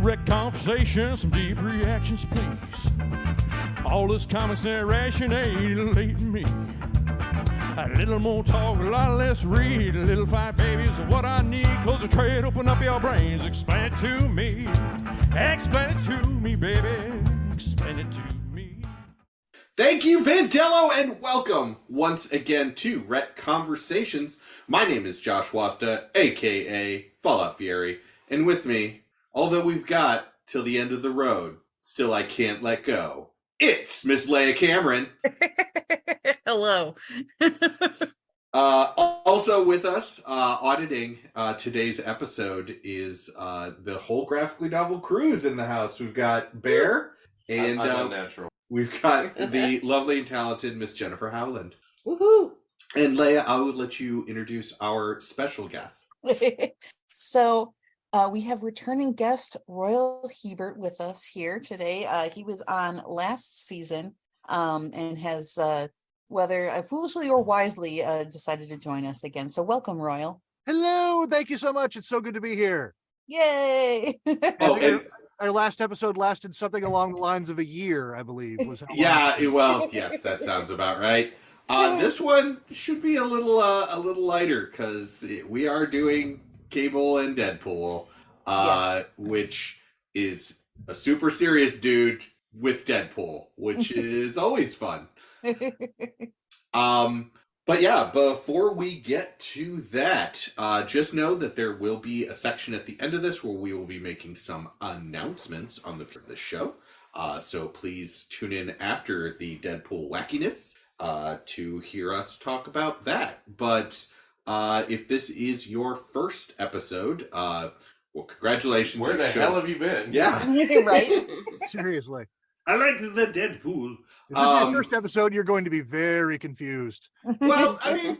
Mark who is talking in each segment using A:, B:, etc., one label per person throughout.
A: RetConversations, some deep reactions, please. All this comics narration ain't late me. A little more talk, a lot less read. A little fight, baby, is what I need. Close the trade, open up your brains. Explain it to me. Explain it to me, baby. Explain it to me.
B: Thank you, Vandello, and welcome once again to RetConversations. My name is Josh Wasta, a.k.a. Fallout Fury. And with me, although we've got till the end of the road, still I can't let go. It's Miss Leia Cameron.
C: Hello.
B: Also with us, auditing today's episode is the whole Graphically Novel crew's in the house. We've got Bear, and
D: I'm unnatural.
B: We've got the lovely and talented Miss Jennifer Howland.
C: Woohoo!
B: And Leia, I would let you introduce our special guest.
C: So we have returning guest Royal Hebert with us here today. He was on last season and has, whether foolishly or wisely, decided to join us again. So welcome, Royal.
E: Hello, thank you so much. It's so good to be here.
C: Yay!
E: Our last episode lasted something along the lines of a year, I believe. Was how long.
B: Yeah, well, yes, that sounds about right. This one should be a little lighter because we are doing Cable and Deadpool, which is a super serious dude with Deadpool, which is always fun. But yeah, before we get to that, just know that there will be a section at the end of this where we will be making some announcements on the show. So please tune in after the Deadpool wackiness to hear us talk about that. But if this is your first episode, well, congratulations.
D: Where the hell have you been?
B: Yeah.
C: Right?
E: Seriously.
A: I like the Deadpool.
E: If this is your first episode, you're going to be very confused.
B: Well, I mean,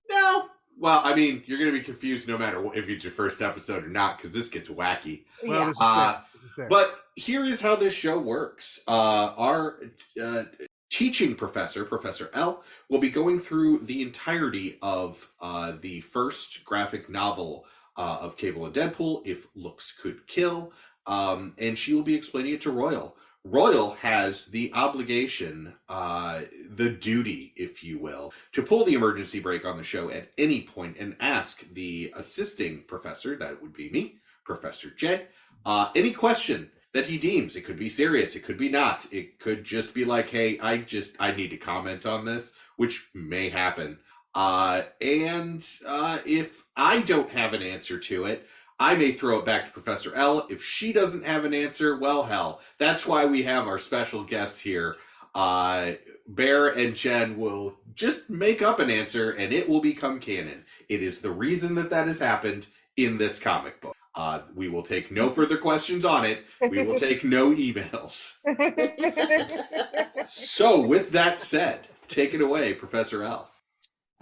B: no. Well, I mean, you're going to be confused no matter if it's your first episode or not, because this gets wacky.
E: Well,
C: Yeah.
E: this is fair.
B: But here is how this show works. Our teaching professor, Professor L, will be going through the entirety of the first graphic novel of Cable and Deadpool, If Looks Could Kill, and she will be explaining it to Royal. Royal has the obligation, the duty, if you will, to pull the emergency brake on the show at any point and ask the assisting professor, that would be me, Professor J, any question that he deems. It could be serious, it could be not. It could just be like, hey, I need to comment on this, which may happen. And if I don't have an answer to it, I may throw it back to Professor L. If she doesn't have an answer, well, hell. That's why we have our special guests here. Bear and Jen will just make up an answer, and it will become canon. It is the reason that has happened in this comic book. We will take no further questions on it. We will take no emails. So, with that said, take it away, Professor L.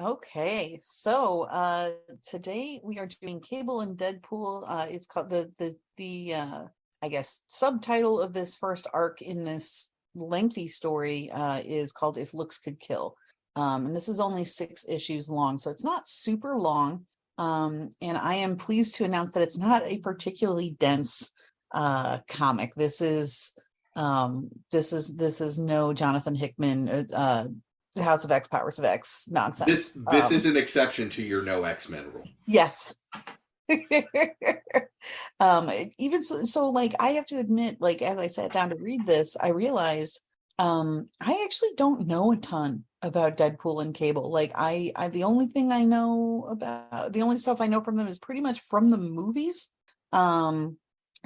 C: Okay, so today we are doing Cable and Deadpool. It's called the I guess subtitle of this first arc in this lengthy story is called If Looks Could Kill. And this is only 6 issues long, so it's not super long. And I am pleased to announce that it's not a particularly dense comic. This is no Jonathan Hickman House of X, Powers of X nonsense.
B: This is an exception to your no X-Men rule.
C: Yes. Even so, like, I have to admit, like, as I sat down to read this, I realized I actually don't know a ton about Deadpool and Cable. Like, I the only thing I know about, the only stuff I know from them is pretty much from the movies.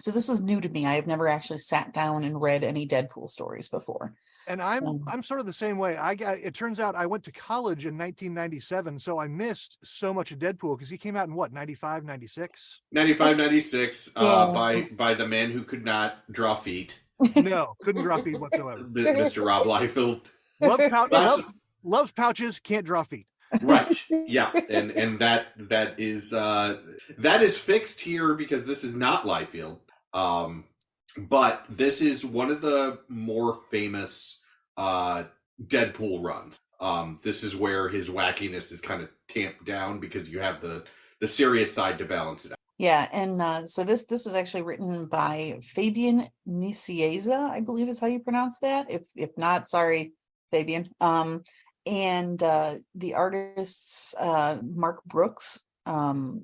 C: So this is new to me. I have never actually sat down and read any Deadpool stories before.
E: And I'm sort of the same way. It turns out I went to college in 1997, so I missed so much of Deadpool because he came out in what, 95, 96?
B: 95, 96, by the man who could not draw feet.
E: No, couldn't draw feet whatsoever.
B: Mr. Rob Liefeld.
E: Loves pouches, can't draw feet.
B: Right. Yeah. And that is fixed here because this is not Liefeld. But this is one of the more famous Deadpool runs. This is where his wackiness is kind of tamped down because you have the serious side to balance it out.
C: Yeah, and so this was actually written by Fabian Nicieza, I believe is how you pronounce that. If not, sorry, Fabian. And the artists Mark Brooks.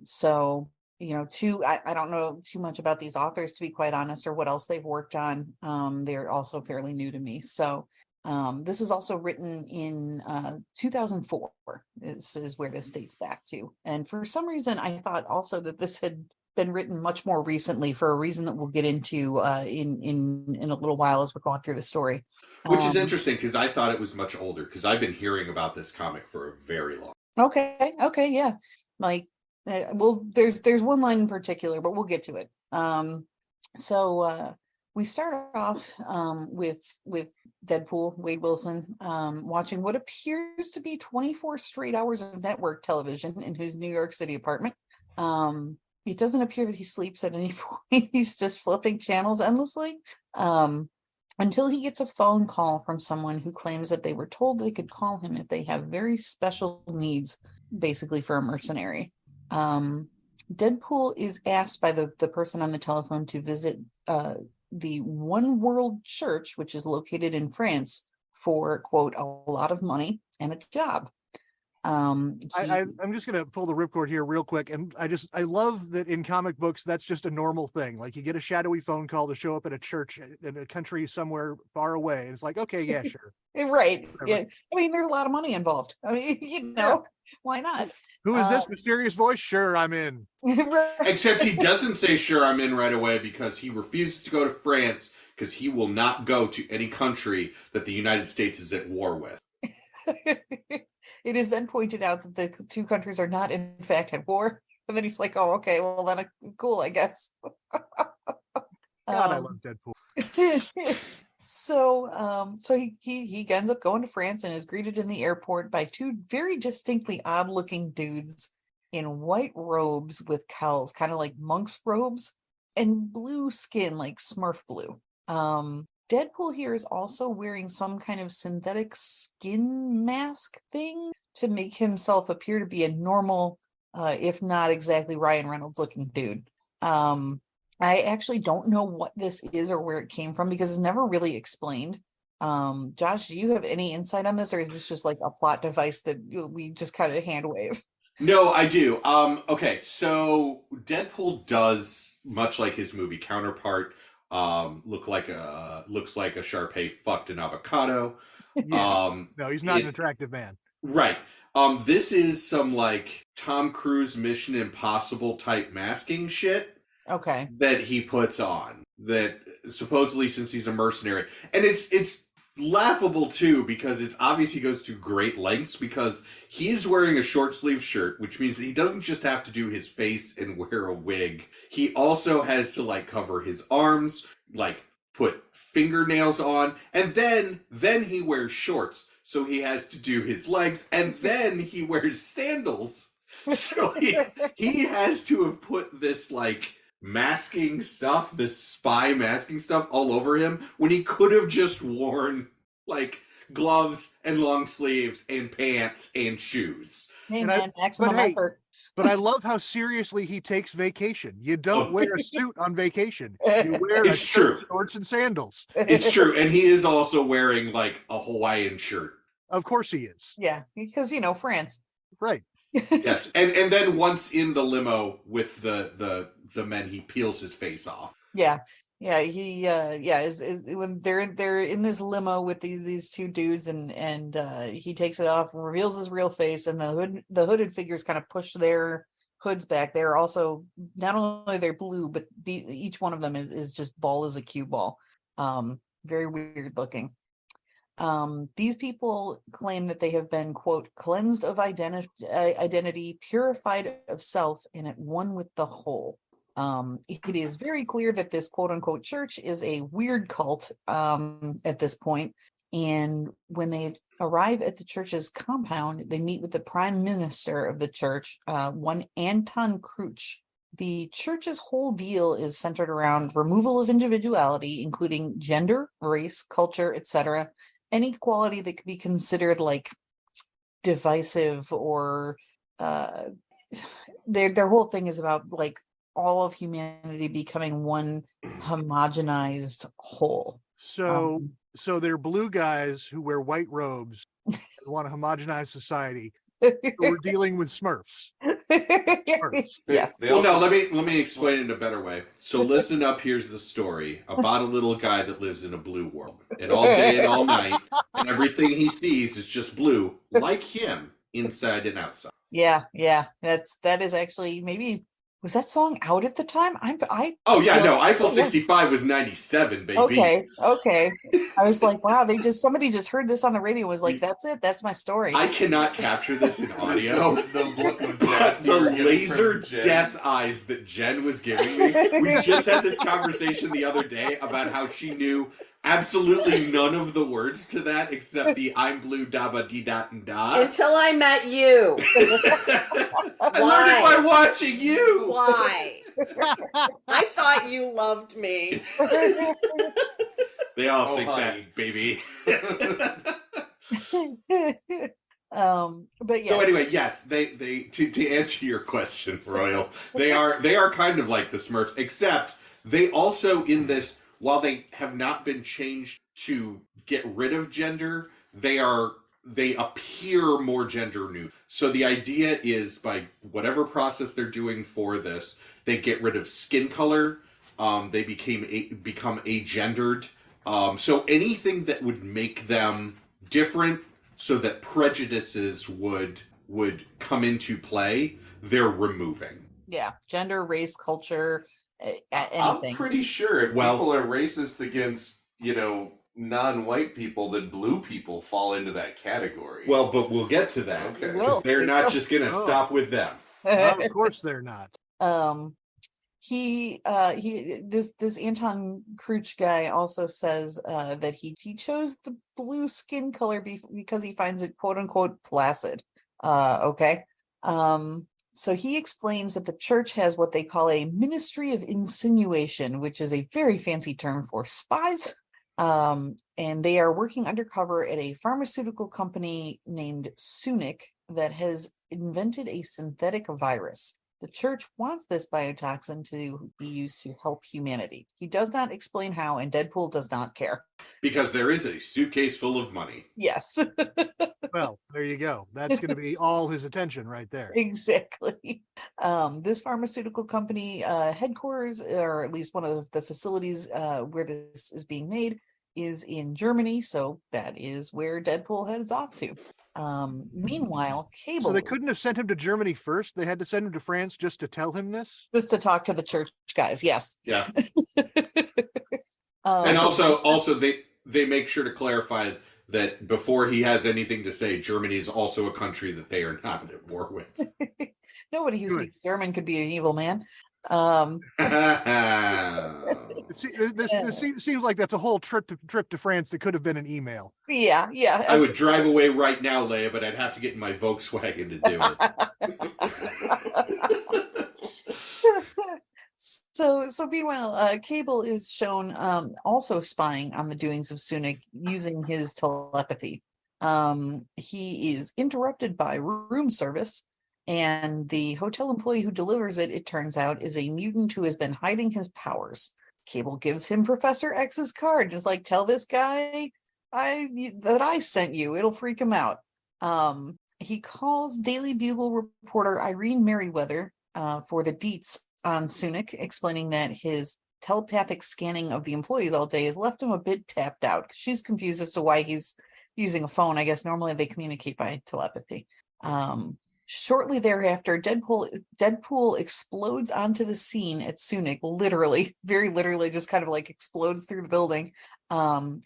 C: So I don't know too much about these authors, to be quite honest, or what else they've worked on. They're also fairly new to me. So this was also written in 2004 is where this dates back to. And for some reason, I thought also that this had been written much more recently for a reason that we'll get into in a little while as we're going through the story.
B: Which is interesting because I thought it was much older because I've been hearing about this comic for a very long time.
C: Okay, yeah. Like, well, there's one line in particular, but we'll get to it. So we start off with Deadpool, Wade Wilson, watching what appears to be 24 straight hours of network television in his New York City apartment. It doesn't appear that he sleeps at any point. He's just flipping channels endlessly. Until he gets a phone call from someone who claims that they were told they could call him if they have very special needs, basically for a mercenary. Deadpool is asked by the person on the telephone to visit the One World Church, which is located in France, for, quote, a lot of money and a job.
E: I'm just going to pull the ripcord here real quick. And I love that in comic books, that's just a normal thing. Like you get a shadowy phone call to show up at a church in a country somewhere far away. And it's like, okay, yeah, sure.
C: Right. Yeah. I mean, there's a lot of money involved. I mean, why not?
E: Who is this mysterious voice? Sure, I'm in.
B: Except he doesn't say sure I'm in right away because he refuses to go to France because he will not go to any country that the United States is at war with.
C: It is then pointed out that the two countries are not in fact at war. And then he's like, oh, okay, well then cool, I guess.
E: God, I love Deadpool.
C: So he ends up going to France and is greeted in the airport by two very distinctly odd looking dudes in white robes with cowls, kind of like monk's robes, and blue skin like Smurf blue. Deadpool here is also wearing some kind of synthetic skin mask thing to make himself appear to be a normal, if not exactly Ryan Reynolds looking dude. I actually don't know what this is or where it came from because it's never really explained. Josh, do you have any insight on this, or is this just like a plot device that we just kind of hand wave?
B: No, I do. Okay, so Deadpool does, much like his movie counterpart, looks like a Shar-Pei fucked an avocado.
E: Yeah. No, he's not an attractive man.
B: Right. This is some like Tom Cruise Mission Impossible type masking shit.
C: Okay.
B: That he puts on. That supposedly since he's a mercenary. And it's laughable too because it's obvious he goes to great lengths because he's wearing a short sleeve shirt, which means that he doesn't just have to do his face and wear a wig. He also has to like cover his arms, like put fingernails on, and then he wears shorts. So he has to do his legs, and then he wears sandals. So he has to have put this like masking stuff, this spy masking stuff all over him when he could have just worn like gloves and long sleeves and pants and shoes.
C: Hey man, maximum effort.
E: But I love how seriously he takes vacation. You don't wear a suit on vacation. You wear a shirt, shorts, and sandals.
B: It's true. And he is also wearing like a Hawaiian shirt.
E: Of course he is.
C: Yeah, because France.
E: Right.
B: Yes. And then once in the limo with the men, he peels his face off.
C: Yeah. Yeah, he is when they're in this limo with these two dudes and he takes it off, reveals his real face, and the hooded figures kind of push their hoods back. They're also not only they're blue, but each one of them is just bald as a cue ball. Very weird looking. These people claim that they have been, quote, cleansed of identity, purified of self, and at one with the whole. It is very clear that this quote unquote church is a weird cult at this point. And when they arrive at the church's compound, they meet with the prime minister of the church, one Anton Kruch. The church's whole deal is centered around removal of individuality, including gender, race, culture, etc. Any quality that could be considered like divisive or their whole thing is about like all of humanity becoming one homogenized whole.
E: So they're blue guys who wear white robes and want to homogenize society. So we're dealing with Smurfs.
C: Yes.
B: Well, no, let me explain it in a better way. So listen up, here's the story about a little guy that lives in a blue world. And all day and all night, and everything he sees is just blue, like him, inside and outside.
C: Yeah. That is actually, maybe, was that song out at the time?
B: Eiffel 65 was 97, baby.
C: Okay. I was like, wow, somebody just heard this on the radio and was like, that's it, that's my story.
B: I cannot capture this in audio.
D: The look of death.
B: The laser death eyes that Jen was giving me. We just had this conversation the other day about how she knew absolutely none of the words to that except the I'm blue daba dee dot and da.
F: Until I met you.
B: I learned it by watching you.
F: Why? I thought you loved me.
B: They all think that, baby.
C: But yes.
B: So anyway, yes, they to answer your question, Royal, they are kind of like the Smurfs, except they also in this, while they have not been changed to get rid of gender, they appear more gender new. So the idea is by whatever process they're doing for this, they get rid of skin color. They become agendered. So anything that would make them different, so that prejudices would come into play, they're removing.
C: Yeah, gender, race, culture, anything.
D: I'm pretty sure if people are racist against, non-white people, then blue people fall into that category.
B: Well, but we'll get to that.
D: Okay.
B: Because they're not just going to stop with them.
E: Well, of course they're not.
C: This Anton Kruch guy also says that he chose the blue skin color because he finds it quote unquote placid. Okay. So he explains that the church has what they call a ministry of insinuation, which is a very fancy term for spies. And they are working undercover at a pharmaceutical company named Sunic that has invented a synthetic virus. The church wants this biotoxin to be used to help humanity. He does not explain how, and Deadpool does not care.
B: Because there is a suitcase full of money.
C: Yes.
E: Well, there you go. That's going to be all his attention right there.
C: Exactly. This pharmaceutical company headquarters, or at least one of the facilities where this is being made, is in Germany. So that is where Deadpool heads off to. Meanwhile, Cable.
E: So they couldn't have sent him to Germany first. They had to send him to France just to tell him this.
C: Just to talk to the church guys. Yes.
B: Yeah. And also they make sure to clarify that before he has anything to say, Germany is also a country that they are not at war with.
C: Nobody who speaks German could be an evil man.
E: This seems like that's a whole trip to France that could have been an email.
C: Yeah.
B: I would drive away right now, Leia, but I'd have to get in my Volkswagen to do it.
C: So meanwhile, Cable is shown also spying on the doings of Sunic using his telepathy. He is interrupted by room service, and the hotel employee who delivers it, it turns out, is a mutant who has been hiding his powers. Cable gives him Professor X's card, just like, tell this guy that I sent you. It'll freak him out. He calls Daily Bugle reporter Irene Merriweather for the deets on Sunic, explaining that his telepathic scanning of the employees all day has left him a bit tapped out. She's confused as to why he's using a phone. I guess normally they communicate by telepathy. Shortly thereafter, Deadpool explodes onto the scene at Sunic, very literally, just kind of like explodes through the building,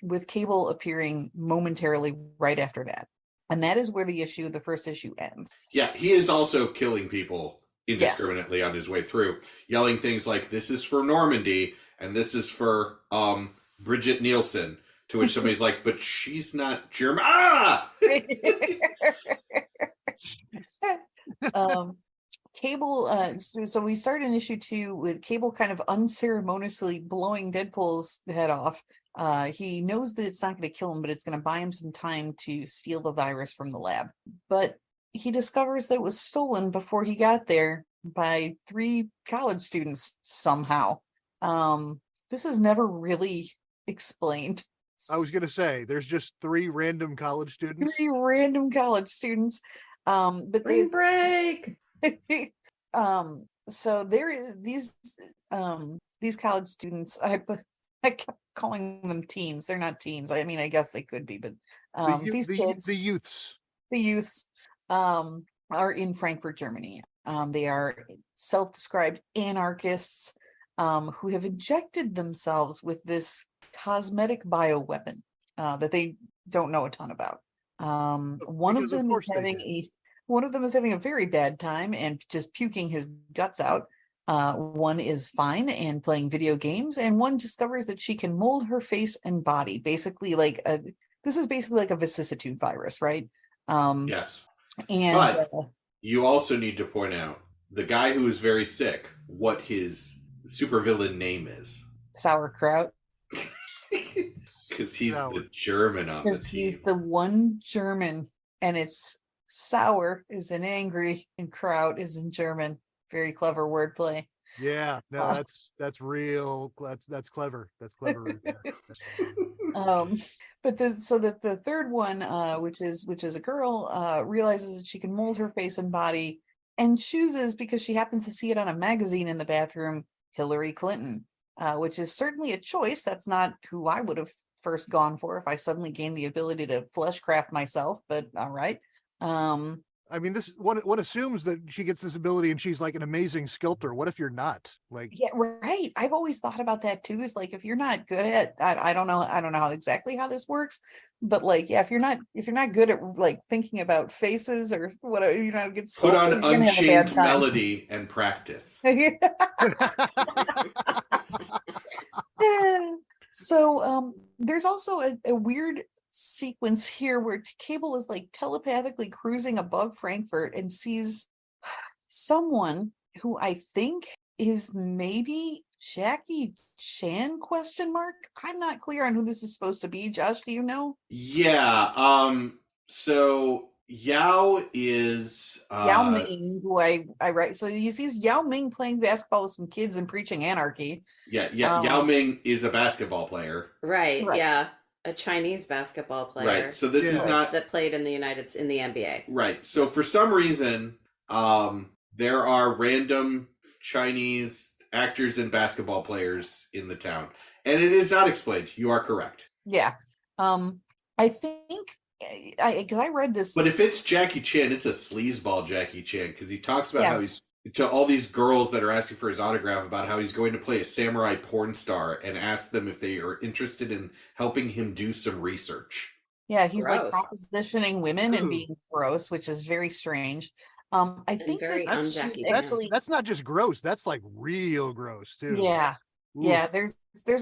C: with Cable appearing momentarily right after that. And that is where the first issue ends.
B: Yeah, he is also killing people indiscriminately on his way through, yelling things like, this is for Normandy, and this is for Bridget Nielsen, to which somebody's like, but she's not German. Ah!
C: Cable, so we start in issue 2 with Cable kind of unceremoniously blowing Deadpool's head off. He knows that it's not going to kill him, but it's going to buy him some time to steal the virus from the lab. But he discovers that it was stolen before he got there, by 3 college students somehow. This is never really explained.
E: I was gonna say there's just 3 random college students.
C: 3 random college students. But
F: Spring break.
C: So there these college students, I kept calling them teens. They're not teens. I mean, I guess they could be, but these kids,
E: the youths,
C: are in Frankfurt, Germany. They are self-described anarchists who have injected themselves with this cosmetic bioweapon that they don't know a ton about. One of them is having a very bad time and just puking his guts out. One is fine and playing video games, and one discovers that she can mold her face and body. Basically, this is basically like a vicissitude virus, right?
B: Yes.
C: And
B: but you also need to point out the guy who is very sick, what his supervillain name is.
C: Sauerkraut.
B: Because he's the German on the team.
C: Because he's the one German, and it's sour is in angry and kraut is in German. Very clever wordplay.
E: Yeah, no, that's real. That's clever. That's clever. Right there.
C: But the third one, which is a girl, realizes that she can mold her face and body, and chooses, because she happens to see it on a magazine in the bathroom, Hillary Clinton, which is certainly a choice. That's not who I would have first gone for if I suddenly gained the ability to fleshcraft myself. But all right.
E: I mean, this one assumes that she gets this ability and she's like an amazing sculptor. What if you're not? Like,
C: yeah, right. I've always thought about that too. Is like, if you're not good at, I don't know how exactly how this works, but like, yeah, if you're not good at like thinking about faces or whatever, you're not a good
B: put
C: sculptor,
B: on Unchained Melody and practice.
C: So there's also a weird sequence here where Cable is like telepathically cruising above Frankfurt and sees someone who I think is maybe Jackie Chan ? I'm not clear on who this is supposed to be. Josh, do you know?
B: Yeah. So Yao is
C: Yao Ming, who I write. So he sees Yao Ming playing basketball with some kids and preaching anarchy.
B: Yeah. Yao Ming is a basketball player.
F: Right. Yeah. A Chinese basketball player.
B: Right. So this is not
F: that played in the NBA.
B: Right. So for some reason, there are random Chinese actors and basketball players in the town, and it is not explained. You are correct.
C: Yeah. I think because I read this,
B: but if it's Jackie Chan, it's a sleazeball Jackie Chan, because he talks about how he's to all these girls that are asking for his autograph about how he's going to play a samurai porn star and ask them if they are interested in helping him do some research.
C: Yeah, he's like propositioning women and being gross, which is very strange. I think
E: that's not just gross, that's like real gross too.
C: Yeah. Ooh. Yeah, there's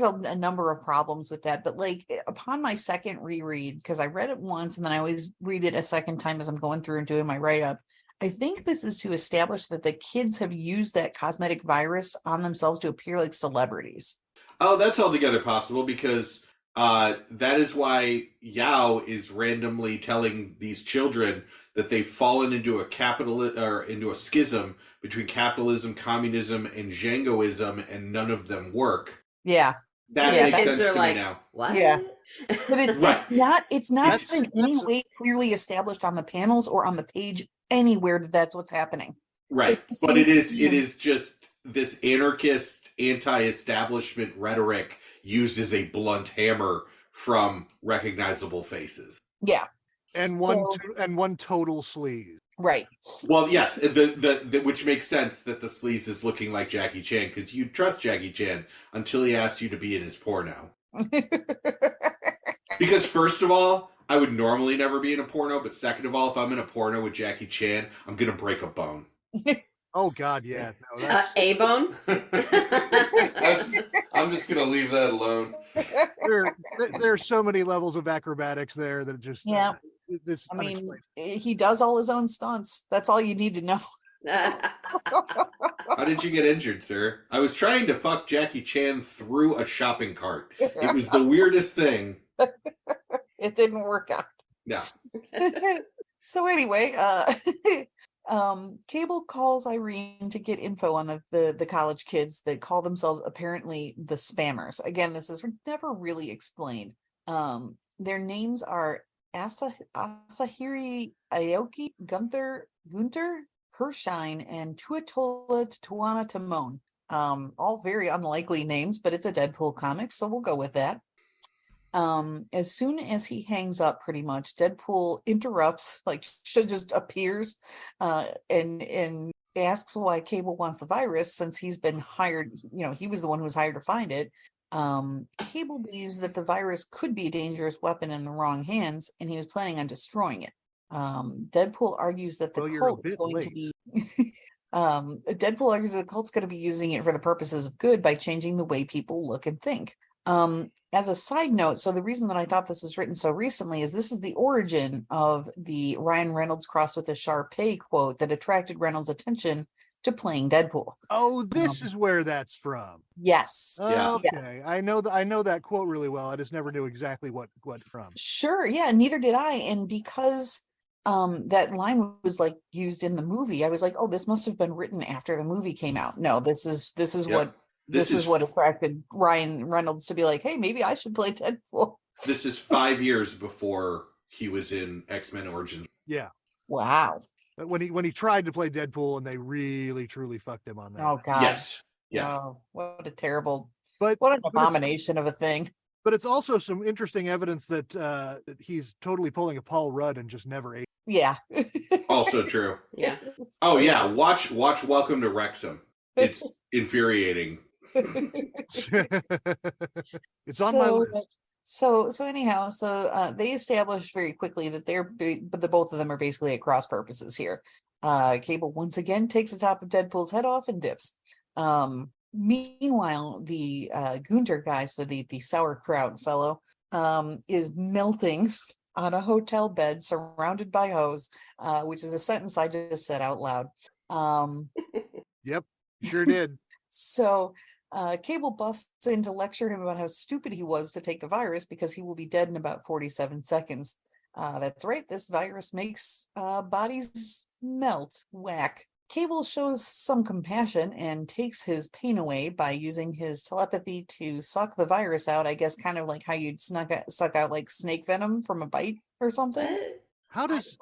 C: a number of problems with that, but like upon my second reread, because I read it once and then I always read it a second time as I'm going through and doing my write-up, I think this is to establish that the kids have used that cosmetic virus on themselves to appear like celebrities.
B: Oh, that's altogether possible, because that is why Yao is randomly telling these children that they've fallen into into a schism between capitalism, communism, and Zhangoism, and none of them work.
C: Yeah.
B: That makes sense to me now.
F: What?
C: Yeah. But it's not in any way clearly established on the panels or on the page anywhere that that's what's happening.
B: Right. But it is just this anarchist, anti-establishment rhetoric used as a blunt hammer from recognizable faces.
C: Yeah.
E: And one total sleaze.
C: Right.
B: Well, yes, the which makes sense that the sleaze is looking like Jackie Chan, because you trust Jackie Chan until he asks you to be in his porno. Because first of all, I would normally never be in a porno, but second of all, if I'm in a porno with Jackie Chan, I'm gonna break a bone.
E: Oh God, yeah. No, that's...
F: A bone.
D: I'm just gonna leave that alone.
E: There are so many levels of acrobatics there that just
C: I mean, he does all his own stunts. That's all you need to know.
B: How did you get injured, sir? I was trying to fuck Jackie Chan through a shopping cart. It was the weirdest thing.
C: It didn't work out.
B: Yeah.
C: So anyway, Cable calls Irene to get info on the college kids that call themselves apparently the spammers. Again, this is never really explained. Their names are Asahiri Aoki, Gunter, Hershine, and Tuatola Tuana Timon. All very unlikely names, but it's a Deadpool comic, so we'll go with that. As soon as he hangs up, pretty much, Deadpool interrupts, like just appears, and asks why Cable wants the virus since he's been hired. He was the one who was hired to find it. Cable believes that the virus could be a dangerous weapon in the wrong hands, and he was planning on destroying it. Deadpool argues that the cult is going to be Deadpool argues that the cult's going to be using it for the purposes of good by changing the way people look and think. As a side note, so the reason that I thought this was written so recently is this is the origin of the Ryan Reynolds cross with a Sharpay quote that attracted Reynolds' attention to playing Deadpool.
E: Oh, this is where that's from.
C: Yes.
B: Yeah.
E: Okay.
C: Yes.
E: I know that quote really well. I just never knew exactly what from.
C: Sure. Yeah. Neither did I. And because that line was like used in the movie, I was like, oh, this must have been written after the movie came out. No, this is
B: Yep.
C: This is what attracted Ryan Reynolds to be like, hey, maybe I should play Deadpool.
B: This is 5 years before he was in X-Men Origins.
E: Yeah.
C: Wow.
E: When he tried to play Deadpool and they really truly fucked him on that.
C: Oh God.
B: Yes. Yeah.
C: Oh, what a terrible,
E: What
C: an abomination of a thing.
E: But it's also some interesting evidence that he's totally pulling a Paul Rudd and just never ate.
C: Yeah.
B: Also true.
F: Yeah.
B: Oh yeah. Watch Welcome to Wrexham. It's infuriating.
E: It's on my list.
C: So anyhow, they established very quickly that the both of them are basically at cross purposes here. Cable once again takes the top of Deadpool's head off and dips. Meanwhile, the Gunter guy, so the sauerkraut fellow, is melting on a hotel bed surrounded by hose, which is a sentence I just said out loud.
E: Yep, sure did.
C: So Cable busts in to lecture him about how stupid he was to take the virus because he will be dead in about 47 seconds. That's right, this virus makes bodies melt. Whack. Cable shows some compassion and takes his pain away by using his telepathy to suck the virus out, I guess kind of like how you'd suck out like snake venom from a bite or something.
F: What?
E: How does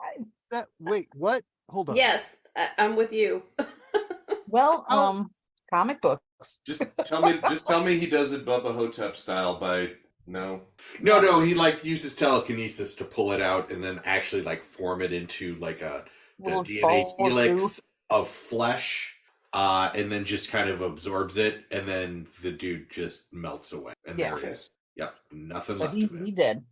E: that, wait, what? Hold on.
F: Yes, I'm with you.
C: Well, comic books.
D: Just tell me he does it Bubba Hotep style by no.
B: No, he like uses telekinesis to pull it out and then actually like form it into like the
C: Little
B: DNA
C: ball of
B: helix of flesh, and then just kind of absorbs it, and then the dude just melts away. And
C: Yeah.
B: there it is. Yep. Nothing
C: So
B: left
C: he
B: of it.
C: did.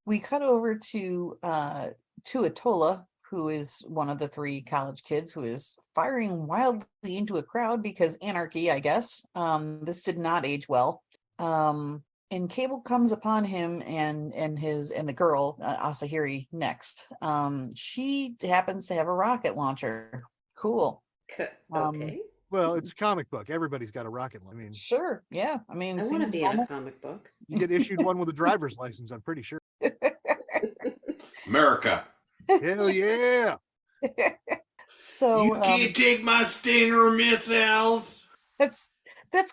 C: We cut over to Atola, who is one of the three college kids who is firing wildly into a crowd because anarchy, I guess. This did not age well. And Cable comes upon him and the girl, Asahiri, next. She happens to have a rocket launcher. Cool.
F: Okay.
E: Well, it's a comic book. Everybody's got a rocket. I mean,
C: Sure. Yeah. I mean,
F: I want to be in a comic book.
E: you get issued one with a driver's license, I'm pretty sure.
B: America.
E: Hell yeah.
C: So
B: You can't take my Stinger missiles.
C: that's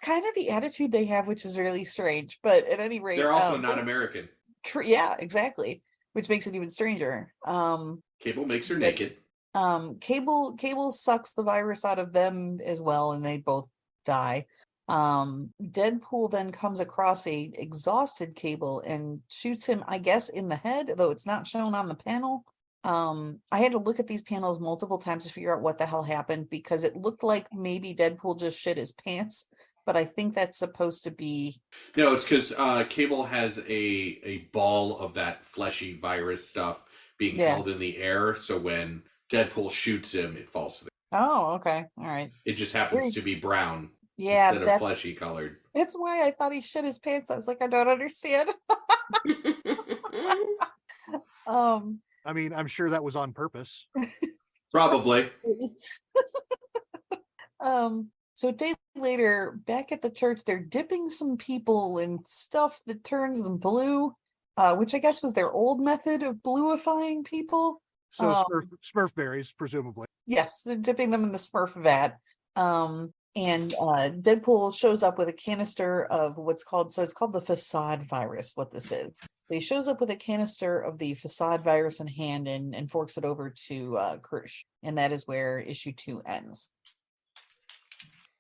C: kind of the attitude they have, which is really strange. But at any rate,
B: They're also not American.
C: Yeah, exactly. Which makes it even stranger.
B: Cable makes her naked.
C: Cable sucks the virus out of them as well, and they both die. Deadpool then comes across a exhausted Cable and shoots him, I guess, in the head, though it's not shown on the panel. I had to look at these panels multiple times to figure out what the hell happened because it looked like maybe Deadpool just shit his pants, but I think that's supposed to be...
B: No, it's because Cable has a ball of that fleshy virus stuff being held in the air, so when Deadpool shoots him, it falls to the...
C: Oh, okay. All right.
B: It just happens to be brown instead of fleshy colored.
C: That's why I thought he shit his pants. I was like, I don't understand.
E: I mean, I'm sure that was on purpose.
B: Probably.
C: So a day later, back at the church, they're dipping some people in stuff that turns them blue, which I guess was their old method of bluifying people.
E: So Smurf berries, presumably.
C: Yes, dipping them in the Smurf vat. And Deadpool shows up with a canister of it's called the facade virus, what this is. So he shows up with a canister of the facade virus in hand and forks it over to Krush. And that is where issue 2 ends.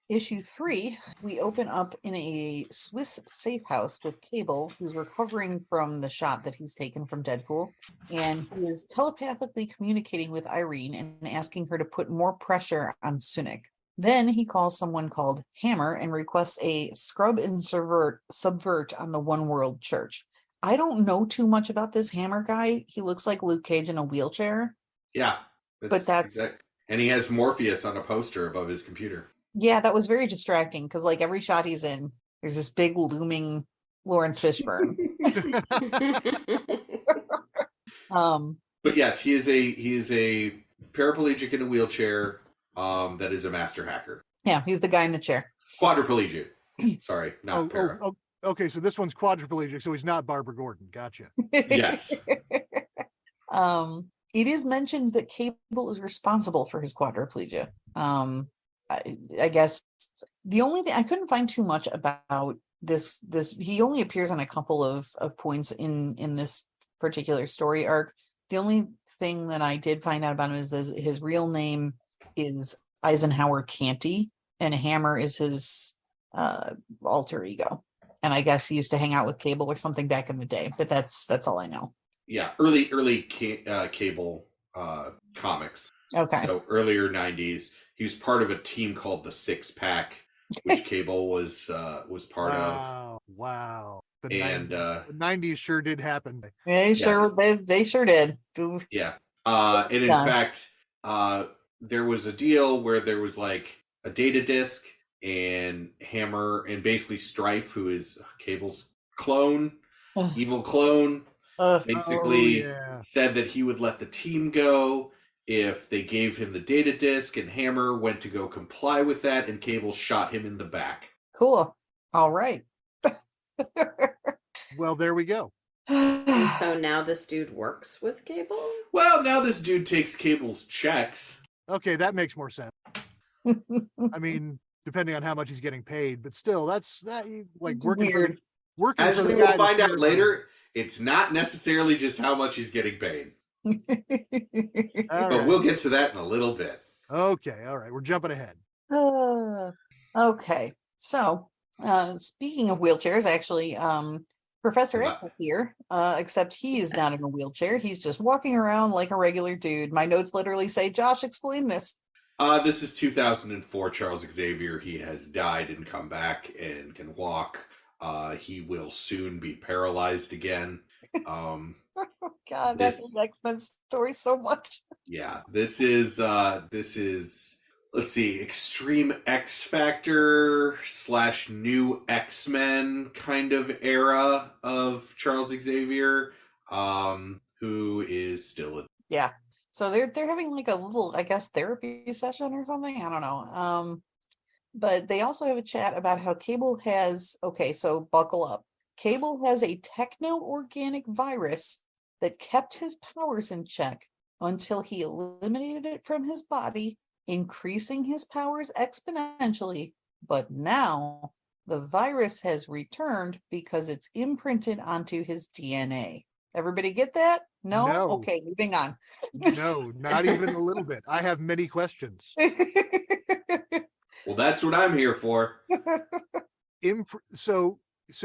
C: Issue 3, we open up in a Swiss safe house with Cable, who's recovering from the shot that he's taken from Deadpool. And he is telepathically communicating with Irene and asking her to put more pressure on Sunik. Then he calls someone called Hammer and requests a scrub and subvert on the One World Church. I don't know too much about this Hammer guy. He looks like Luke Cage in a wheelchair.
B: Yeah.
C: But that's...
B: exact. And he has Morpheus on a poster above his computer.
C: Yeah, that was very distracting because like every shot he's in, there's this big looming Lawrence Fishburne.
B: But yes, he is a paraplegic in a wheelchair that is a master hacker.
C: Yeah, he's the guy in the chair.
B: Quadriplegic. Sorry, not para.
E: Okay, so this one's quadriplegic, so he's not Barbara Gordon. Gotcha.
B: Yes.
C: It is mentioned that Cable is responsible for his quadriplegia. I guess the only thing I couldn't find too much about this he only appears on a couple of points in this particular story arc. The only thing that I did find out about him is his real name is Eisenhower Canty, and Hammer is his alter ego. And I guess he used to hang out with Cable or something back in the day, but that's all I know.
B: Yeah, early Cable comics.
C: Okay.
B: So earlier 90s, he was part of a team called the Six Pack, which Cable was part of.
E: Wow. The 90s sure did happen.
C: They sure did.
B: Yeah. And in fact, there was a deal where there was like a data disk, and Hammer and basically Strife, who is Cable's clone, evil clone, basically said that he would let the team go if they gave him the data disk, and Hammer went to go comply with that, and Cable shot him in the back.
C: Cool. All right.
E: Well, there we go.
F: And so now this dude works with Cable?
B: Well, now this dude takes Cable's checks.
E: Okay, that makes more sense. I mean, depending on how much he's getting paid, but still, that's like working
C: weird.
E: Working
B: As
E: for
B: we
E: the
B: will
E: guy
B: find
E: that
B: out later, it's not necessarily just how much he's getting paid. But we'll get to that in a little bit.
E: Okay, all right, we're jumping ahead.
C: Okay, so speaking of wheelchairs, actually, Professor X is here, except he is not in a wheelchair. He's just walking around like a regular dude. My notes literally say, Josh, explain this.
B: This is 2004 Charles Xavier. He has died and come back and can walk. He will soon be paralyzed again.
C: God, that's an X-Men story so much.
B: Yeah, this is let's see, Extreme X Factor / New X-Men kind of era of Charles Xavier, who is still
C: yeah. So they're having like a little, I guess, therapy session or something. I don't know. But they also have a chat about how Cable has, okay, so buckle up. Cable has a techno-organic virus that kept his powers in check until he eliminated it from his body, increasing his powers exponentially. But now the virus has returned because it's imprinted onto his DNA. Everybody get that? No? Okay, moving on.
E: No, not even a little bit. I have many questions.
B: Well, that's what I'm here for.
E: So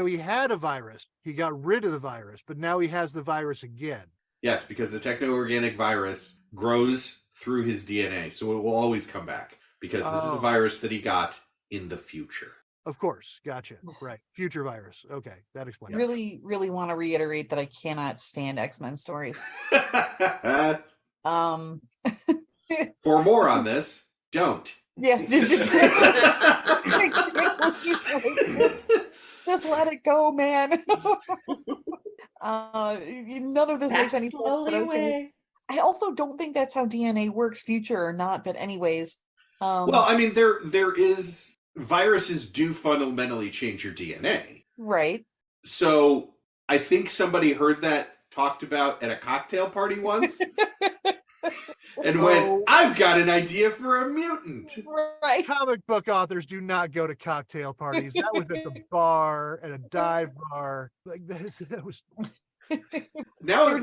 E: he had a virus. He got rid of the virus, but now he has the virus again.
B: Yes, because the techno-organic virus grows through his DNA, so it will always come back, because this is a virus that he got in the future.
E: Of course, gotcha. Right, future virus. Okay, that explains.
C: Really, really want to reiterate that I cannot stand X-Men stories.
B: For more on this, don't.
C: Yeah. Just let it go, man. None of this makes any sense. Okay. I also don't think that's how DNA works, future or not. But anyways,
B: well, I mean, there is viruses do fundamentally change your DNA,
C: right?
B: So I think somebody heard that talked about at a cocktail party once. and went, I've got an idea for a mutant.
C: Right.
E: Comic book authors do not go to cocktail parties. That was at the bar, at a dive bar. Like that was.
B: Now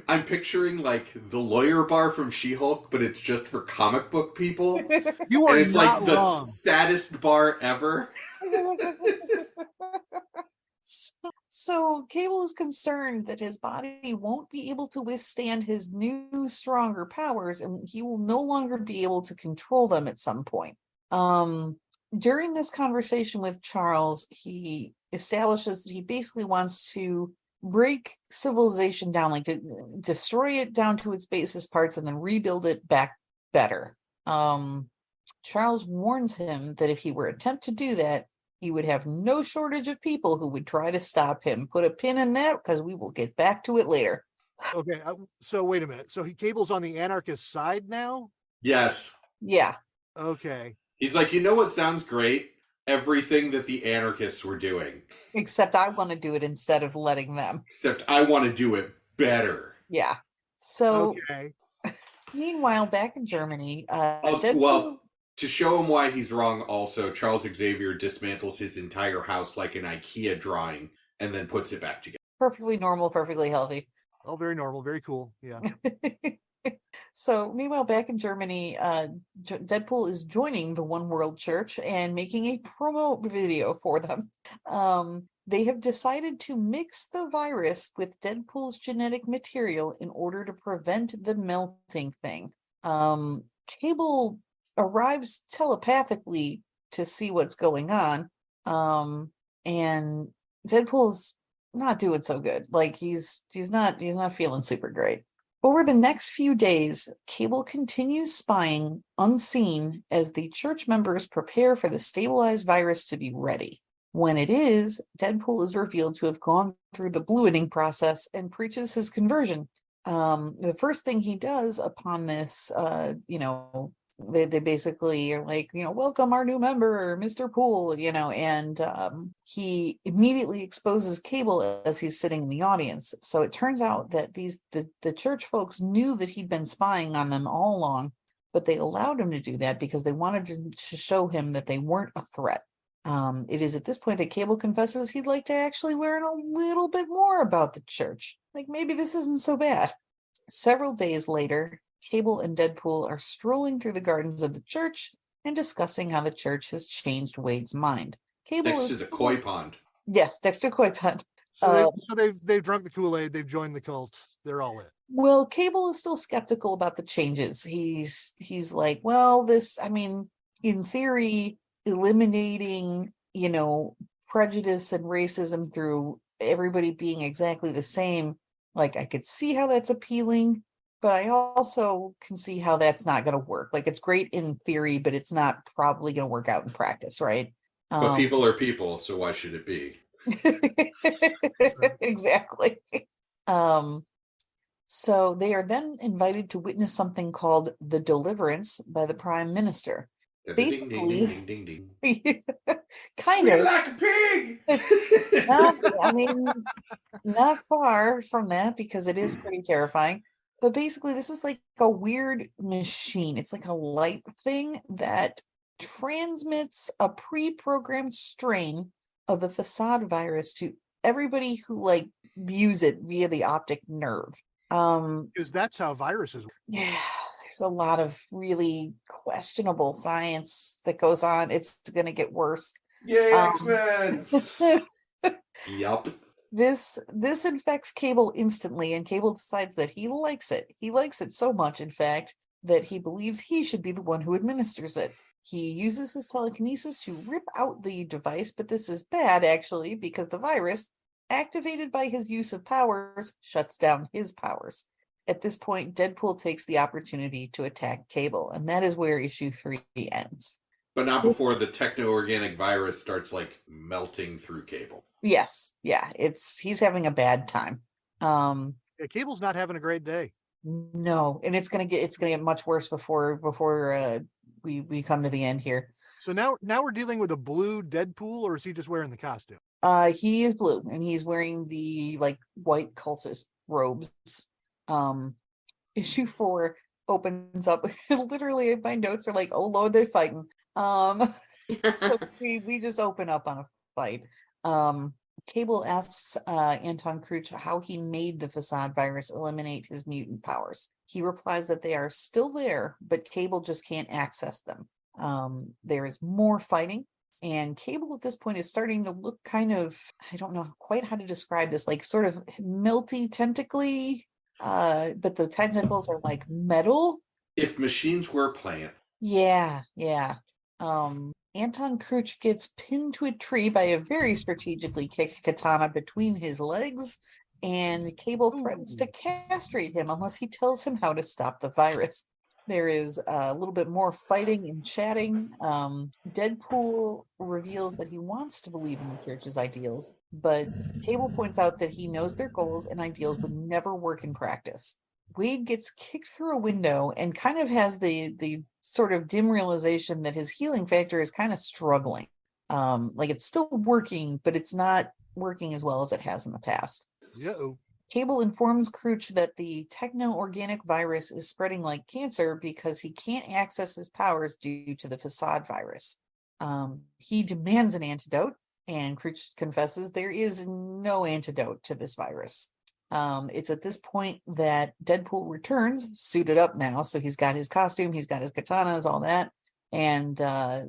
B: I'm picturing like the lawyer bar from She-Hulk, but it's just for comic book people.
E: You are
B: and it's
E: not
B: like the
E: wrong.
B: saddest bar ever.
C: So Cable is concerned that his body won't be able to withstand his new, stronger powers, and he will no longer be able to control them at some point. During this conversation with Charles, he establishes that he basically wants to break civilization down, like to destroy it down to its basest parts and then rebuild it back better. Charles warns him that if he were to attempt to do that, he would have no shortage of people who would try to stop him. Put a pin in that because we will get back to it later.
E: Okay, so wait a minute. So Cable's on the anarchist side now?
B: Yes.
C: Yeah.
E: Okay.
B: He's like, you know what sounds great? Everything that the anarchists were doing.
C: Except I want to do it instead of letting them.
B: Except I want to do it better.
C: Yeah. So,
E: okay.
C: Meanwhile, back in Germany,
B: well, to show him why he's wrong, also, Charles Xavier dismantles his entire house like an IKEA drawing and then puts it back together.
C: Perfectly normal, perfectly healthy.
E: Oh, very normal, very cool. Yeah.
C: So, meanwhile, back in Germany, Deadpool is joining the One World Church and making a promo video for them. They have decided to mix the virus with Deadpool's genetic material in order to prevent the melting thing. Cable arrives telepathically to see what's going on, and Deadpool's not doing so good. Like he's not feeling super great. Over the next few days, Cable continues spying unseen as the church members prepare for the stabilized virus to be ready. When it is, Deadpool is revealed to have gone through the blueing process and preaches his conversion. The first thing he does upon this, they basically are like, welcome our new member, Mr. Poole, and he immediately exposes Cable as he's sitting in the audience. So it turns out that the church folks knew that he'd been spying on them all along, but they allowed him to do that because they wanted to show him that they weren't a threat. It is at this point that Cable confesses he'd like to actually learn a little bit more about the church. Like maybe this isn't so bad. Several days later, Cable and Deadpool are strolling through the gardens of the church and discussing how the church has changed Wade's mind. Cable
B: Next to the koi pond.
C: Yes, next to koi pond.
E: So they've drunk the Kool-Aid, they've joined the cult, they're all in.
C: Well, Cable is still skeptical about the changes. He's like, well, in theory, eliminating, prejudice and racism through everybody being exactly the same, like I could see how that's appealing. But I also can see how that's not going to work. Like it's great in theory, but it's not probably going to work out in practice, right?
B: But people are people, so why should it be?
C: Exactly. So they are then invited to witness something called the Deliverance by the Prime Minister. Basically,
B: ding, ding, ding, ding.
C: Kind of
B: like a pig.
C: It's not far from that because it is pretty terrifying. But basically, this is like a weird machine. It's like a light thing that transmits a pre-programmed strain of the facade virus to everybody who views it via the optic nerve.
E: Because that's how viruses work.
C: Yeah, there's a lot of really questionable science that goes on. It's going to get worse.
D: Yay, X-Men!
B: Yup.
C: This infects Cable instantly, and Cable decides that he likes it. He likes it so much, in fact, that he believes he should be the one who administers it. He uses his telekinesis to rip out the device, but this is bad, actually, because the virus, activated by his use of powers, shuts down his powers. At this point, Deadpool takes the opportunity to attack Cable, and that is where issue 3 ends.
B: But not before the techno-organic virus starts melting through Cable.
C: Yes, yeah, he's having a bad time.
E: Yeah, Cable's not having a great day.
C: No, and it's gonna get much worse before we come to the end here.
E: So now we're dealing with a blue Deadpool, or is he just wearing the costume?
C: He is blue, and he's wearing the white cultist robes. Issue 4 opens up. Literally, my notes are like, "Oh Lord, they're fighting." So we just open up on a fight. Cable asks Anton Kruch how he made the facade virus eliminate his mutant powers. He replies that they are still there, but Cable just can't access them. There is more fighting, and Cable at this point is starting to look kind of, I don't know quite how to describe this, like sort of melty, tentacly, but the tentacles are like metal.
B: If machines were plants.
C: Yeah. Anton Kruch gets pinned to a tree by a very strategically kicked katana between his legs, and Cable threatens to castrate him unless he tells him how to stop the virus. There is a little bit more fighting and chatting. Deadpool reveals that he wants to believe in the church's ideals, but Cable points out that he knows their goals and ideals would never work in practice. Wade gets kicked through a window and kind of has the sort of dim realization that his healing factor is kind of struggling. Like it's still working, but it's not working as well as it has in the past.
E: Uh-oh.
C: Cable informs Kruch that the techno-organic virus is spreading like cancer because he can't access his powers due to the facade virus. He demands an antidote, and Kruch confesses there is no antidote to this virus. It's at this point that Deadpool returns, suited up now. So he's got his costume, he's got his katanas, all that, and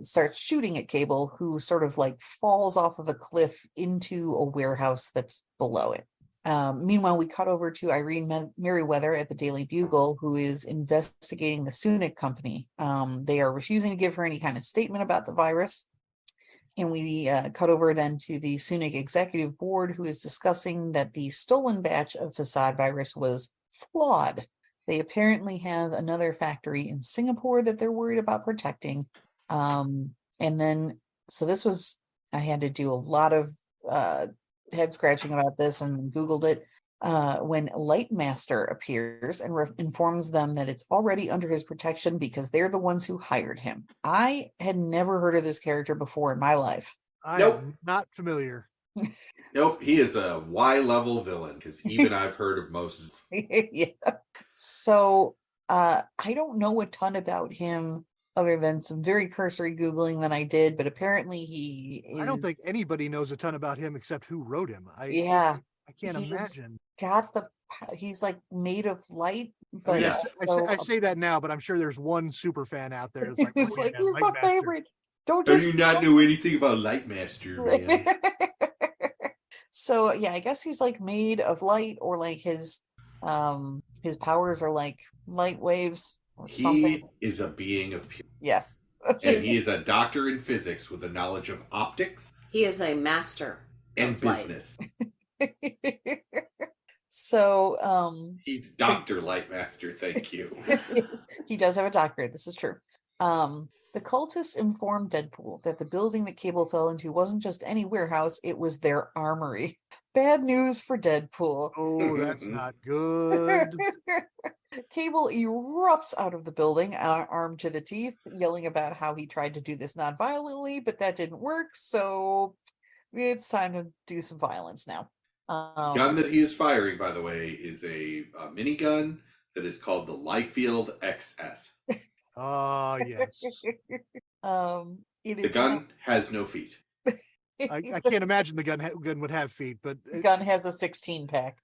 C: starts shooting at Cable, who sort of like falls off of a cliff into a warehouse that's below it. Meanwhile, we cut over to Irene Merriweather at the Daily Bugle, who is investigating the Sunic company. They are refusing to give her any kind of statement about the virus. And we cut over then to the Sunic executive board, who is discussing that the stolen batch of facade virus was flawed. They apparently have another factory in Singapore that they're worried about protecting. And then, so this was, I had to do a lot of head scratching about this and Googled it. When Lightmaster appears and informs them that it's already under his protection because they're the ones who hired him. I had never heard of this character before in my life.
E: I'm not familiar.
B: Nope, he is a Y-level villain, because even I've heard of Moses.
C: Yeah. So I don't know a ton about him other than some very cursory Googling that I did, but apparently he is...
E: I don't think anybody knows a ton about him except who wrote him. I can't imagine.
C: He's like made of light, but
B: Yes.
E: I say that now, but I'm sure there's one super fan out there that's like,
C: it's like he's my favorite.
B: Don't you not know anything about Lightmaster, man?
C: So yeah, I guess he's like made of light, or like his powers are like light waves or something.
B: He is a being of pure.
C: Yes.
B: And he is a doctor in physics with a knowledge of optics.
F: He is a master
B: and business.
C: So
B: he's Dr. Lightmaster, thank you.
C: He does have a doctorate, this is true. The cultists informed Deadpool that the building that Cable fell into wasn't just any warehouse, it was their armory. Bad news for Deadpool.
E: Oh, that's not good.
C: Cable erupts out of the building, armed to the teeth, yelling about how he tried to do this non-violently, but that didn't work, so it's time to do some violence now.
B: The gun that he is firing, by the way, is a minigun that is called the Liefeld XS.
E: Oh, yes.
B: The gun has no feet.
E: I can't imagine the gun would have feet, but...
C: The gun has a 16-pack.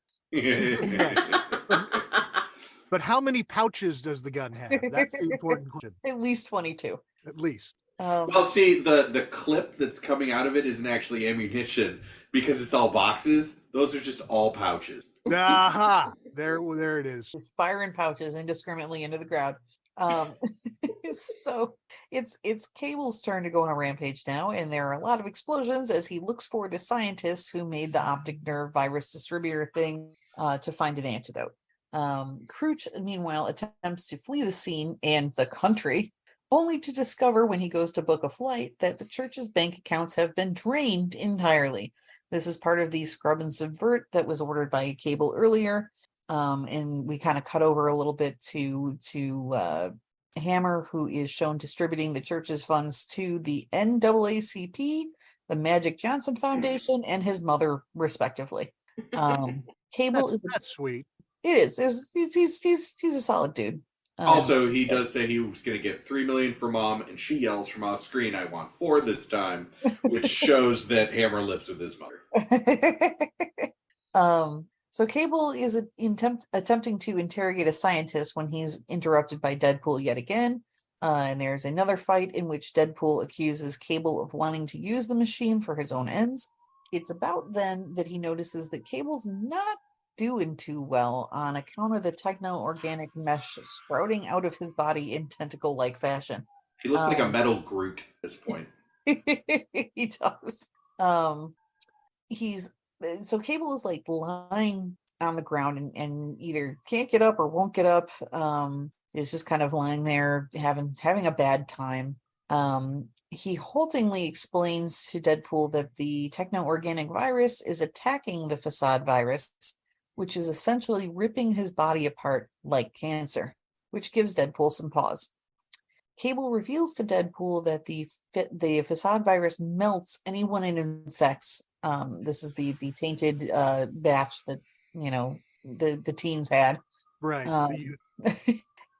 E: But how many pouches does the gun have? That's the important question.
C: At least 22.
E: At least.
B: Well, see, the clip that's coming out of it isn't actually ammunition because it's all boxes. Those are just all pouches.
E: Aha! There it is.
C: Just firing pouches indiscriminately into the crowd. So it's Cable's turn to go on a rampage now, and there are a lot of explosions as he looks for the scientists who made the optic nerve virus distributor thing to find an antidote. Kruch, meanwhile, attempts to flee the scene and the country, only to discover when he goes to book a flight that the church's bank accounts have been drained entirely. This is part of the scrub and subvert that was ordered by Cable earlier. And we kind of cut over a little bit to Hammer, who is shown distributing the church's funds to the NAACP, the Magic Johnson Foundation, and his mother, respectively. Cable
E: that's sweet.
C: It is. He's a solid dude.
B: Also, he does say he was going to get $3 million for Mom, and she yells from off screen, "I want 4 this time," which shows that Hammer lives with his mother.
C: So Cable is attempting to interrogate a scientist when he's interrupted by Deadpool yet again. And there's another fight in which Deadpool accuses Cable of wanting to use the machine for his own ends. It's about then that he notices that Cable's not doing too well on account of the techno-organic mesh sprouting out of his body in tentacle-like fashion.
B: He looks like a metal Groot at this point.
C: He does. So Cable is like lying on the ground and either can't get up or won't get up. Is just kind of lying there having a bad time. He haltingly explains to Deadpool that the techno-organic virus is attacking the facade virus, which is essentially ripping his body apart like cancer, which gives Deadpool some pause. Cable reveals to Deadpool that the facade virus melts anyone it infects. This is the tainted batch that the teens had.
E: Right.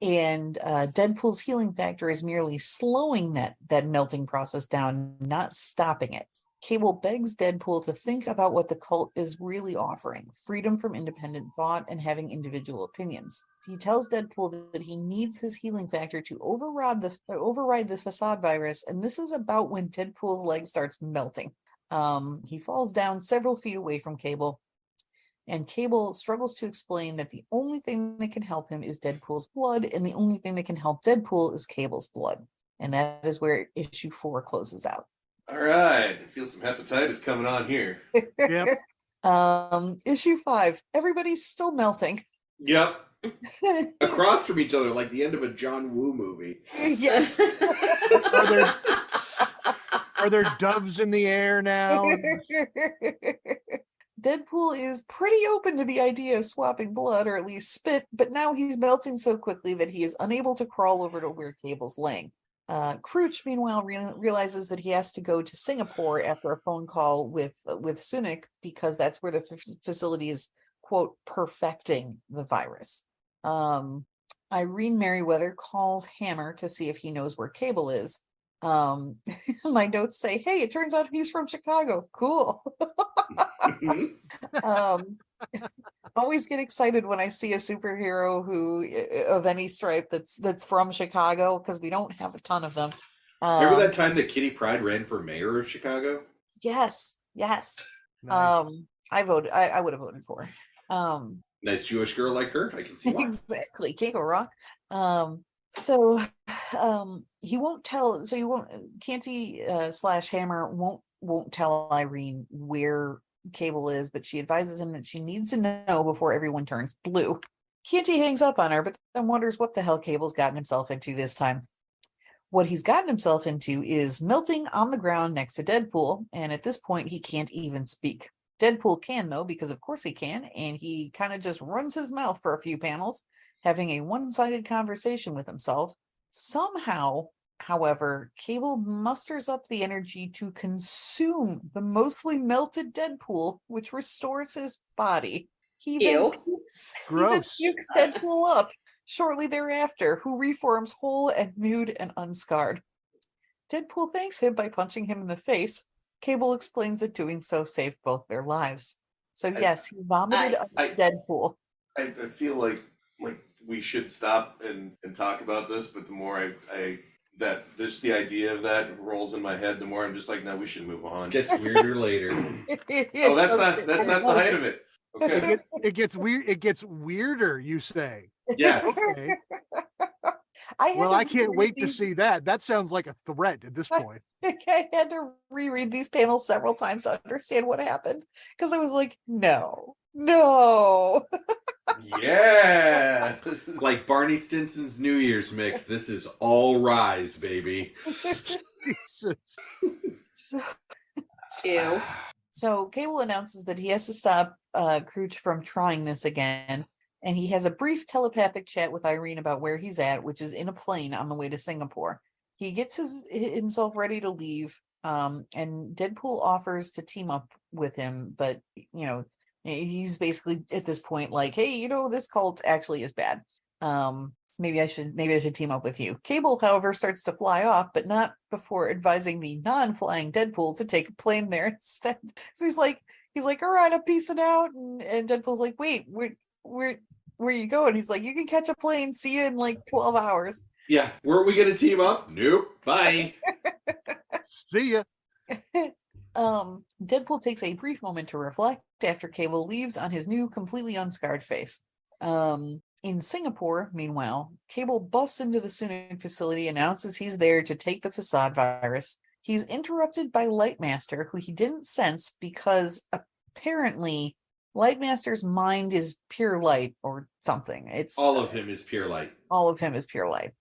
C: And Deadpool's healing factor is merely slowing that melting process down, not stopping it. Cable begs Deadpool to think about what the cult is really offering: freedom from independent thought and having individual opinions. He tells Deadpool that he needs his healing factor to override the facade virus, and this is about when Deadpool's leg starts melting. He falls down several feet away from Cable, and Cable struggles to explain that the only thing that can help him is Deadpool's blood, and the only thing that can help Deadpool is Cable's blood. And that is where issue 4 closes out.
D: All right. I feel some hepatitis coming on here.
E: Yep.
C: Issue 5. Everybody's still melting.
B: Yep. Across from each other, like the end of a John Woo movie.
C: Yes.
E: Are there doves in the air now?
C: Deadpool is pretty open to the idea of swapping blood, or at least spit, but now he's melting so quickly that he is unable to crawl over to where Cable's laying. Crouch, meanwhile, realizes that he has to go to Singapore after a phone call with Sunic, because that's where the facility is, quote, perfecting the virus. Irene Merriweather calls Hammer to see if he knows where Cable is. My notes say, hey, it turns out he's from Chicago. Cool. Always get excited when I see a superhero who of any stripe that's from Chicago, because we don't have a ton of them.
B: Remember that time that Kitty Pryde ran for mayor of Chicago?
C: Yes.
E: Nice.
C: I would have voted for her.
B: Nice Jewish girl like her. I can see why.
C: Exactly. Can't go wrong. So he won't tell. So Canty / Hammer won't tell Irene where Cable is, but she advises him that she needs to know before everyone turns blue. Canty hangs up on her, but then wonders what the hell Cable's gotten himself into this time. What he's gotten himself into is melting on the ground next to Deadpool, and at this point he can't even speak. Deadpool can, though, because of course he can, and he kind of just runs his mouth for a few panels, having a one-sided conversation with himself. Somehow, however, Cable musters up the energy to consume the mostly melted Deadpool, which restores his body. He then pukes Deadpool up shortly thereafter, who reforms whole and nude and unscarred. Deadpool thanks him by punching him in the face. Cable explains that doing so saved both their lives. So yes, he vomited up Deadpool.
D: I feel like we should stop and talk about this, but the more the idea of that rolls in my head, the more I'm just like, no, we should move on.
B: Gets weirder later.
D: Oh, that's not the height of it. Okay.
E: It gets weird. It gets weirder, you say?
B: Yes.
E: Okay. I can't wait to see that. That sounds like a threat at this point.
C: I had to reread these panels several times to understand what happened, because I was like, no.
B: Yeah. Like Barney Stinson's New Year's mix. This is all rise, baby.
E: Jesus.
C: So Cable announces that he has to stop Crouch from trying this again, and he has a brief telepathic chat with Irene about where he's at, which is in a plane on the way to Singapore. He gets himself ready to leave, and Deadpool offers to team up with him, but he's basically at this point like, hey, this cult actually is bad. maybe I should team up with you. Cable, however, starts to fly off, but not before advising the non-flying Deadpool to take a plane there instead. So he's like, all right, I'm peacing out, and Deadpool's like, wait, where you going? He's like, you can catch a plane. See you in like 12 hours.
B: Yeah, weren't we gonna team up? Nope. Bye.
E: See ya.
C: Deadpool takes a brief moment to reflect after Cable leaves on his new, completely unscarred face. In Singapore, meanwhile, Cable busts into the Suning facility, announces he's there to take the facade virus. He's interrupted by Lightmaster, who he didn't sense because apparently Lightmaster's mind is pure light or something. It's
B: all of him is pure light.
C: All of him is pure light.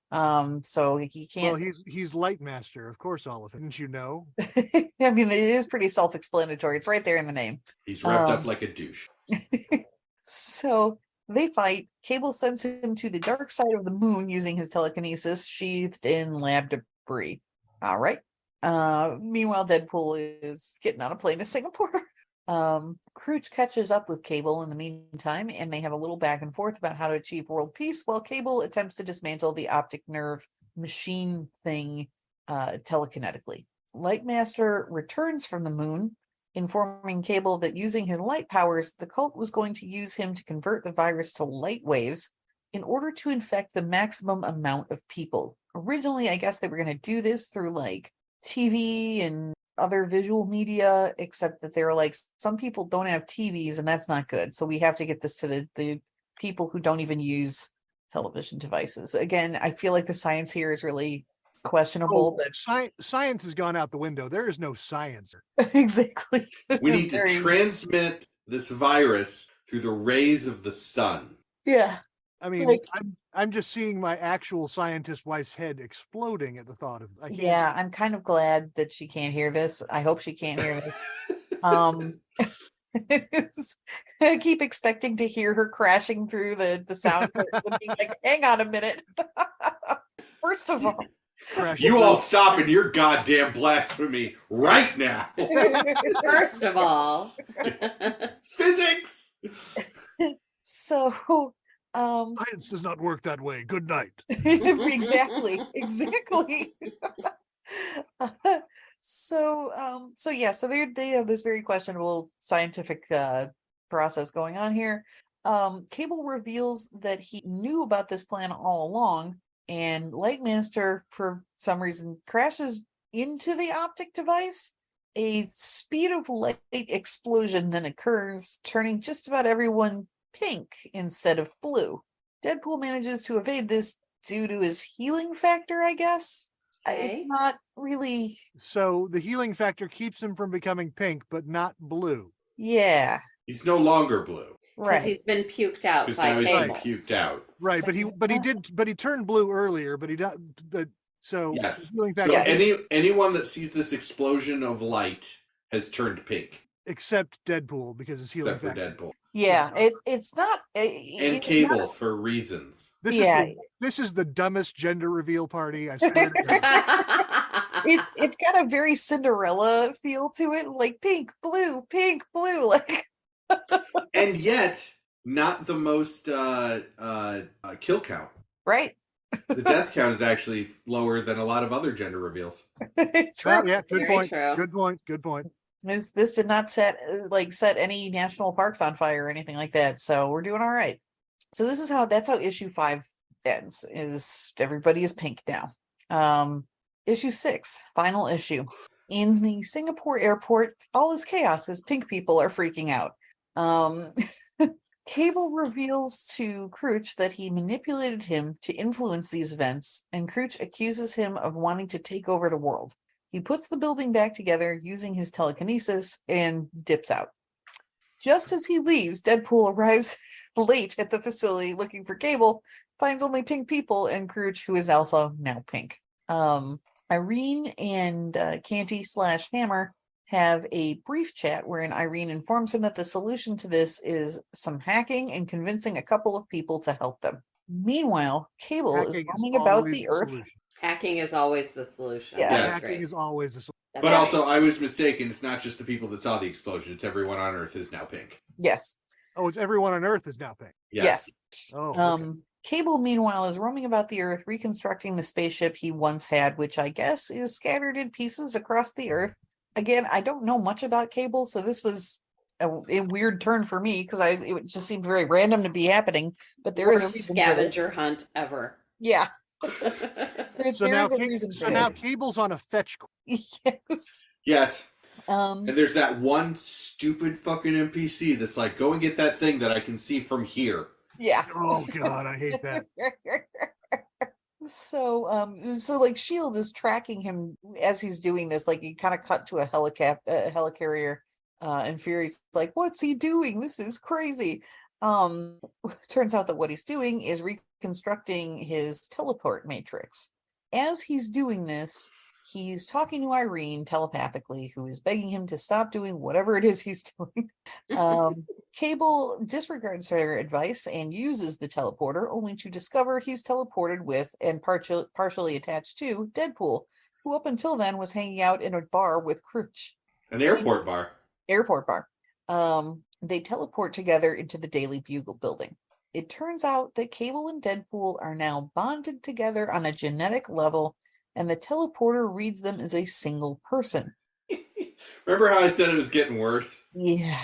C: So he can't.
E: Well, he's Lightmaster, of course. All of it, didn't you know?
C: I mean, it is pretty self-explanatory. It's right there in the name.
B: He's wrapped up like a douche.
C: So they fight. Cable sends him to the dark side of the moon using his telekinesis, sheathed in lab debris. All right. Meanwhile, Deadpool is getting on a plane to Singapore. Crooch catches up with Cable in the meantime, and they have a little back and forth about how to achieve world peace, while Cable attempts to dismantle the optic nerve machine thing telekinetically. Lightmaster returns from the moon, informing Cable that using his light powers, the cult was going to use him to convert the virus to light waves in order to infect the maximum amount of people. Originally, I guess they were going to do this through like TV and other visual media, except that they were like, some people don't have TVs and that's not good. So we have to get this to the people who don't even use television devices. Again, I feel like the science here is really questionable.
E: But science has gone out the window. There is no science.
C: Exactly.
B: We need to transmit this virus through the rays of the sun.
C: Yeah.
E: I mean, I'm just seeing my actual scientist wife's head exploding at the thought of.
C: Yeah, I'm kind of glad that she can't hear this. I hope she can't hear this. I keep expecting to hear her crashing through the sound curtains and being like, "Hang on a minute." First of all,
B: you all stop in your goddamn blasphemy right now.
F: First of all,
B: physics.
C: So.
E: Science does not work that way. Good night.
C: Exactly. So they have this very questionable scientific process going on here. Cable reveals that he knew about this plan all along, and Lightmaster, for some reason, crashes into the optic device. A speed of light explosion then occurs, turning just about everyone pink instead of blue. Deadpool manages to evade this due to his healing factor, I guess.
F: Okay.
C: It's not really.
E: So the healing factor keeps him from becoming pink, but not blue.
C: Yeah.
B: He's no longer blue.
C: Right.
F: Because he's been puked out
B: Because
F: by
B: now he's
F: Cable.
B: been puked out.
E: Right, but he turned blue earlier, but he got so
B: yes.
E: Healing
B: So
E: factor,
B: anyone that sees this explosion of light has turned pink.
E: Except Deadpool, because his healing
B: Except for
E: factor.
B: Deadpool.
C: Yeah, it's not.
B: And Cable for reasons.
E: This is the dumbest gender reveal party, I swear to God.
C: It's got a very Cinderella feel to it, like pink, blue, like.
B: And yet, not the most kill count.
C: Right.
B: The death count is actually lower than a lot of other gender reveals.
C: True.
E: Yeah, good
F: Very
E: point.
F: true.
E: Good point.
C: This did not set any national parks on fire or anything like that, so we're doing all right. So that's how issue 5 ends. Is everybody is pink now. Issue 6, final issue. In the Singapore airport, all is chaos as pink people are freaking out. Cable reveals to Crooch that he manipulated him to influence these events, and Crooch accuses him of wanting to take over the world. He puts the building back together using his telekinesis and dips out. Just as he leaves, Deadpool arrives late at the facility looking for Cable, finds only pink people, and Crooch, who is also now pink. Irene and Canty/Hammer have a brief chat wherein Irene informs him that the solution to this is some hacking and convincing a couple of people to help them. Meanwhile, Cable is roaming about the Earth.
F: Hacking is always the solution.
C: Yeah.
B: Yes.
E: Hacking is always the solution.
F: That's
B: But
F: right.
B: also, I was mistaken. It's not just the people that saw the explosion. It's everyone on Earth is now pink.
C: Yes.
E: Oh, it's everyone on Earth is now pink.
B: Yes.
E: Oh, okay.
C: Cable, meanwhile, is roaming about the Earth, reconstructing the spaceship he once had, which I guess is scattered in pieces across the Earth. Again, I don't know much about Cable, so this was a weird turn for me because it just seemed very random to be happening. But there is a
F: Worst
C: reason for this.
F: scavenger hunt ever.
C: Yeah.
E: So
C: There
E: now,
C: is a reason for
E: now
C: it.
E: Cable's on a fetch.
C: Yes.
B: Yes.
C: And
B: there's that one stupid fucking NPC that's like, go and get that thing that I can see from here.
C: Yeah.
E: Oh God, I hate that.
C: So like Shield is tracking him as he's doing this. Like he kind of cut to a helicarrier, and Fury's like, "What's he doing? This is crazy." Turns out that what he's doing is reconstructing his teleport matrix. As he's doing this, he's talking to Irene telepathically, who is begging him to stop doing whatever it is he's doing. Cable disregards her advice and uses the teleporter, only to discover he's teleported with and partially attached to Deadpool, who up until then was hanging out in a bar with Crooch.
B: An airport bar.
C: Airport bar. They teleport together into the Daily Bugle building. It turns out that Cable and Deadpool are now bonded together on a genetic level, and the teleporter reads them as a single person.
B: Remember how I said it was getting worse?
C: Yeah.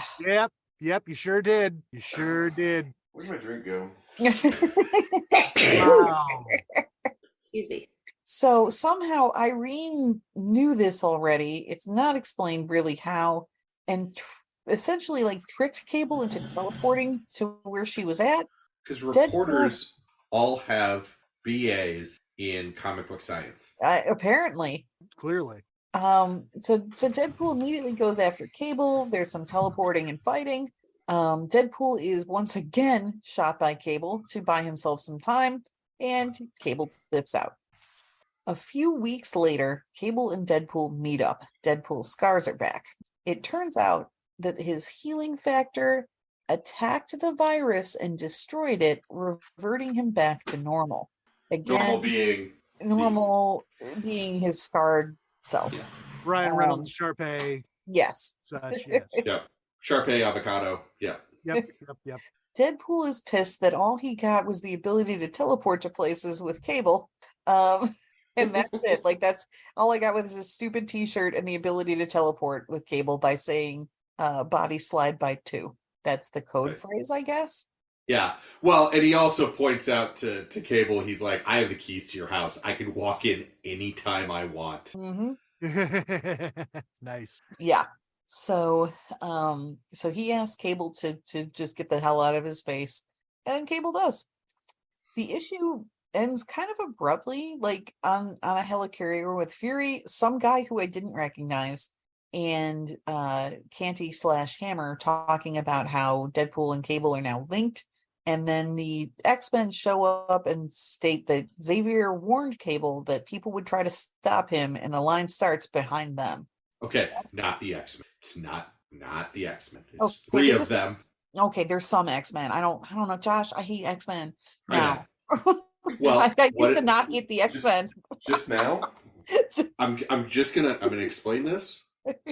E: Yep, you sure did. You sure did.
D: Where'd my drink go?
E: Wow.
F: Excuse me.
C: So somehow Irene knew this already. It's not explained really how, and essentially like tricked Cable into teleporting to where she was at.
B: Because reporters all have BAs in comic book science.
C: Apparently.
E: Clearly.
C: So Deadpool immediately goes after Cable. There's some teleporting and fighting. Deadpool is once again shot by Cable to buy himself some time, and Cable dips out. A few weeks later, Cable and Deadpool meet up. Deadpool's scars are back. It turns out that his healing factor attacked the virus and destroyed it, reverting him back to normal. Again, normal being his scarred self.
B: Yeah.
E: Ryan Reynolds, Sharpay.
C: Yes.
E: Such, yes.
B: Yep. Sharpay, avocado. Yep.
E: Yep.
C: Deadpool is pissed that all he got was the ability to teleport to places with Cable. And that's it. Like, that's all I got was a stupid t-shirt and the ability to teleport with Cable by saying body slide by 2. That's the code phrase, I guess.
B: Yeah. Well, and he also points out to Cable, he's like, I have the keys to your house. I can walk in anytime I want.
C: Mm-hmm.
E: Nice.
C: Yeah. So he asks Cable to just get the hell out of his face, and Cable does. The issue ends kind of abruptly, like on a helicarrier with Fury, some guy who I didn't recognize, and Canty/Hammer talking about how Deadpool and Cable are now linked. And then the X-Men show up and state that Xavier warned Cable that people would try to stop him, and the line starts behind them.
B: Okay, not the X-Men. It's not the X-Men. It's
C: Okay,
B: 3 of them.
C: Okay, there's some X-Men. I don't know, Josh. I hate X-Men now.
B: Well,
C: I used to not hate the X-Men.
D: Just now?
B: I'm gonna explain this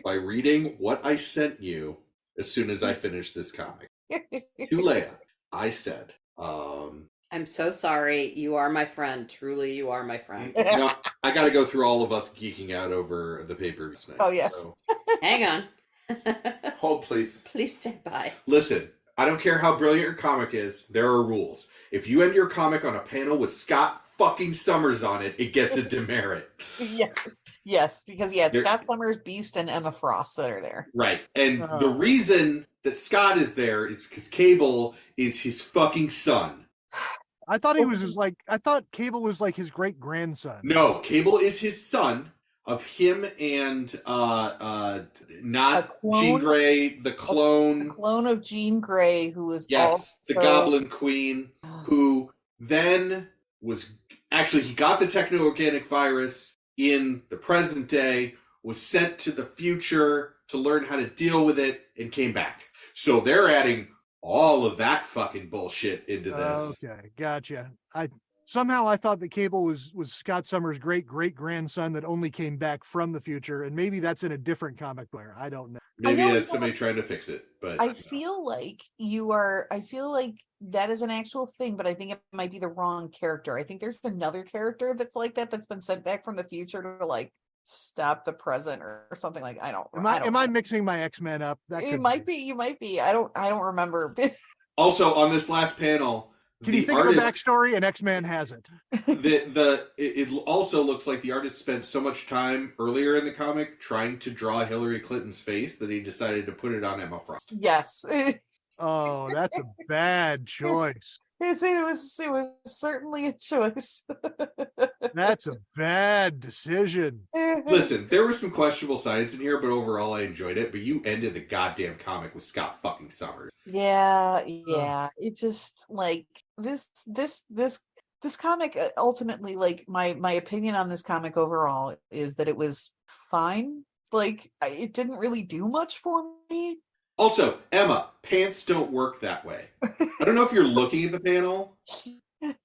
B: by reading what I sent you as soon as I finish this comic. To Leia, I said,
F: I'm so sorry. You are my friend. Truly, you are my friend.
B: no, I got to go through all of us geeking out over the pay-per-view tonight.
C: Oh, yes.
B: So.
F: Hang on.
D: Hold, please.
F: Please stand by.
B: Listen, I don't care how brilliant your comic is. There are rules. If you end your comic on a panel with Scott fucking Summers on it, it gets a demerit.
C: Yes, because it's Scott Summers, Beast, and Emma Frost that are there.
B: Right. And the reason that Scott is there is because Cable is his fucking son.
E: I thought he was I thought Cable was like his great grandson.
B: No, Cable is his son. Of him and not Jean Grey, the clone.
C: The clone of Jean Grey, who was
B: the Goblin Queen, who then was actually, he got the techno-organic virus in the present day, was sent to the future to learn how to deal with it, and came back. So they're adding all of that fucking bullshit into this.
E: Okay, gotcha. Somehow I thought that Cable was Scott Summers' great-great-grandson that only came back from the future, and maybe that's in a different comic book. I don't know.
B: Maybe that's somebody trying to fix it, but
C: I feel like that is an actual thing, but I think it might be the wrong character. I think there's another character that's like that, that's been sent back from the future to like stop the present or something. Like I don't
E: Am I
C: know.
E: mixing my X-Men up? That
C: It
E: could
C: might be. You might be. I don't remember.
B: Also, on this last panel,
E: Can you
B: the
E: think of a
B: artist,
E: backstory? And X-Men has it.
B: it also looks like the artist spent so much time earlier in the comic trying to draw Hillary Clinton's face that he decided to put it on Emma Frost.
C: Yes.
E: Oh, that's a bad choice.
C: It was certainly a choice.
E: That's a bad decision.
B: Listen, there was some questionable science in here, but overall I enjoyed it. But you ended the goddamn comic with Scott fucking Summers.
C: Yeah. It just like this comic ultimately, like my opinion on this comic overall is that it was fine. Like it didn't really do much for me.
B: Also, Emma, pants don't work that way. I don't know if you're looking at the panel,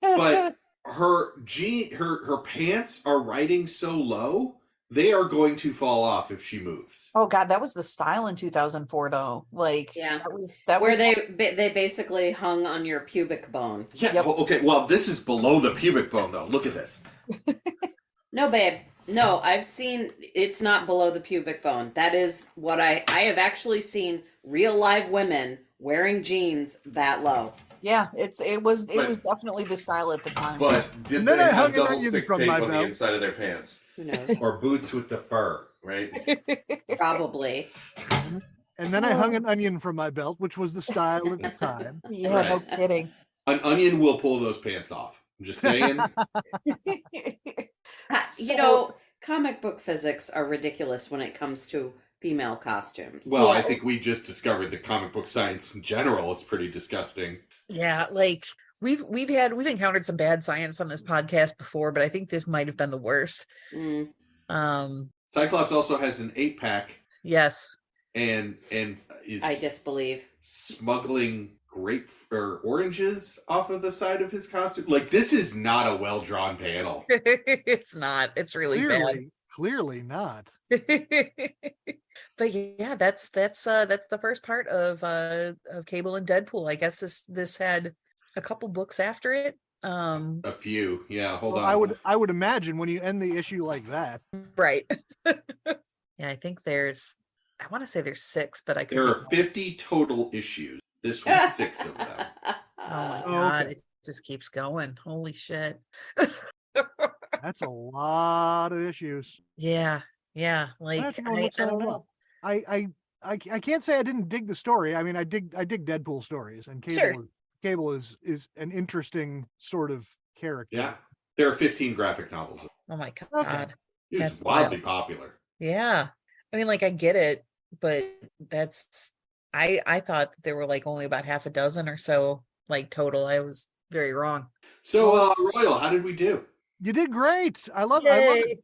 B: but her pants are riding so low, they are going to fall off if she moves.
C: Oh God, that was the style in 2004 though. Like that
F: where
C: was
F: they basically hung on your pubic bone.
B: Yeah. Yep. Well, okay. Well, this is below the pubic bone though. Look at this.
F: No, babe. No, I've seen it's not below the pubic bone. That is what I have actually seen real live women wearing jeans that low.
C: Yeah, it was definitely the style at the time.
D: But did they have double stick tape on the inside of their pants?
F: Who knows?
B: Or boots with the fur,
D: right?
F: Probably.
E: And then I hung an onion from my belt, which was the style at the time.
C: Yeah, right. No kidding.
B: An onion will pull those pants off. I'm just saying.
F: You know, comic book physics are ridiculous when it comes to female costumes.
B: Well, yeah. I think we just discovered that comic book science in general is pretty disgusting.
C: Yeah, like we've encountered some bad science on this podcast before, but I think this might have been the worst.
B: Cyclops also has an 8-pack.
C: Yes.
B: And is
F: I disbelieve
B: smuggling oranges off of the side of his costume. Like, this is not a well-drawn panel.
C: It's not. It's really bad.
E: Clearly not.
C: But yeah, that's the first part of Cable and Deadpool. I guess this had a couple books after it.
B: A few, yeah. Hold on.
E: I would imagine when you end the issue like that,
C: right? Yeah, I think I want to say there's 6, but
B: there are 50 total issues. This was 6 of them.
C: Oh my God! Okay. It just keeps going. Holy shit!
E: That's a lot of issues.
C: Yeah. Like I don't know.
E: I can't say I didn't dig the story. I mean, I dig Deadpool stories, and Cable is an interesting sort of character.
B: Yeah, there are 15 graphic novels.
C: Oh my God! Okay.
B: He was wildly popular.
C: Yeah, I mean, like I get it, but that's I thought that there were like only about half a dozen or so like total. I was very wrong.
B: So Royal, how did we do?
E: You did great. I love it.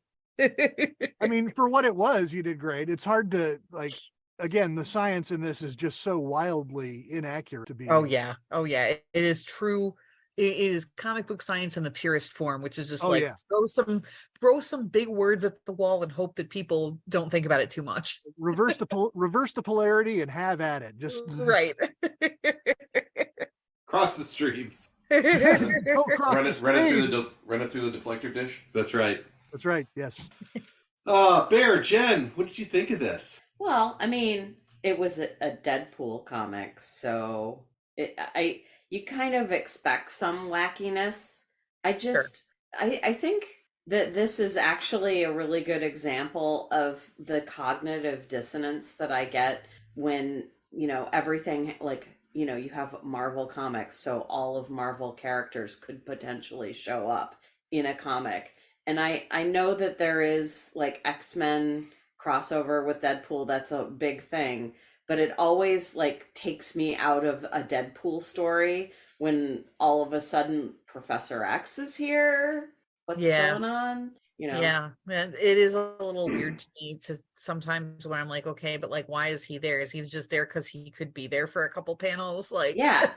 E: I mean, for what it was, you did great. It's hard to like. Again, the science in this is just so wildly inaccurate to be.
C: Oh yeah. It is true. It is comic book science in the purest form, which is just throw some big words at the wall and hope that people don't think about it too much.
E: Reverse the polarity and have at it. Just
C: right.
B: Cross the streams.
D: Run it through the deflector dish.
B: That's right.
E: Yes.
B: Bear, Jen, what did you think of this?
F: Well, I mean, it was a Deadpool comic, so you kind of expect some wackiness. I think that this is actually a really good example of the cognitive dissonance that I get when, everything like, you have Marvel comics, so all of Marvel characters could potentially show up in a comic. And I know that there is like X-Men crossover with Deadpool, that's a big thing, but it always like takes me out of a Deadpool story when all of a sudden Professor X is here. What's going on?
C: Yeah, it is a little weird to me to sometimes when I'm like, okay, but like, why is he there? Is he just there because he could be there for a couple panels? Like,
F: yeah.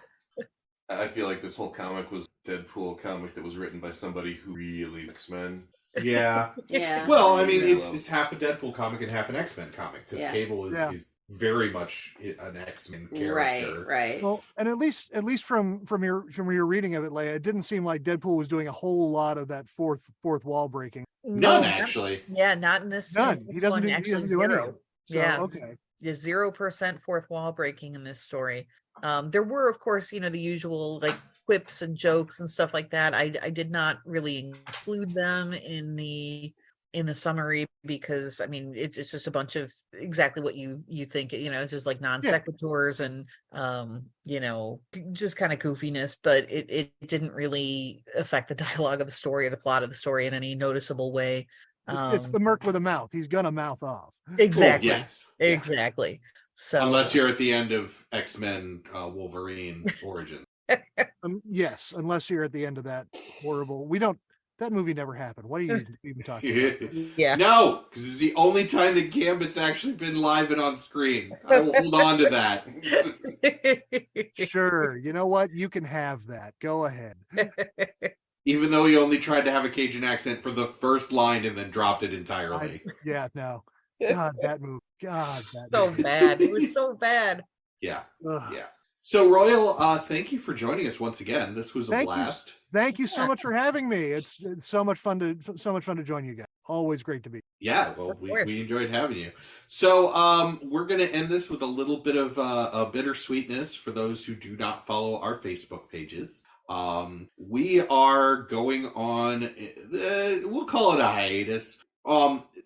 D: I feel like this whole comic was a Deadpool comic that was written by somebody who really X-Men.
B: Yeah.
F: Yeah.
B: Well, I mean, it's half a Deadpool comic and half an X-Men comic because Cable is he's very much an X-Men character.
F: Right.
E: Well, and at least from your reading of it, Leia, it didn't seem like Deadpool was doing a whole lot of that fourth wall breaking.
B: None, actually.
C: Yeah, not in this.
E: None. He doesn't do anything. So,
C: yeah.
E: Okay.
C: Yeah, 0% fourth wall breaking in this story. There were, of course, the usual like quips and jokes and stuff like that. I did not really include them in the summary because I mean it's just a bunch of exactly what you think. It's just like non sequiturs and just kind of goofiness, but it didn't really affect the dialogue of the story or the plot of the story in any noticeable way.
E: It's the merc with a mouth. He's gonna mouth off.
C: Exactly.
B: Oh, yes.
C: Exactly. So
B: unless you're at the end of X-Men Wolverine Origins.
E: Yes, unless you're at the end of that horrible. That movie never happened. What are you even talking about?
C: Yeah.
B: No, because it's the only time that Gambit's actually been live and on screen. I will hold on to that.
E: Sure. You know what? You can have that. Go ahead.
B: Even though he only tried to have a Cajun accent for the first line and then dropped it entirely.
E: No. God, that movie. God, that
C: so
E: movie.
C: bad. It was so bad.
B: Yeah.
E: Ugh.
B: Yeah. So Royal, thank you for joining us once again. This was a blast.
E: Thank you so much for having me. It's so much fun to join you guys. Always great to be.
B: Yeah, well, we enjoyed having you. So we're going to end this with a little bit of a bittersweetness for those who do not follow our Facebook pages. We are going on, we'll call it a hiatus.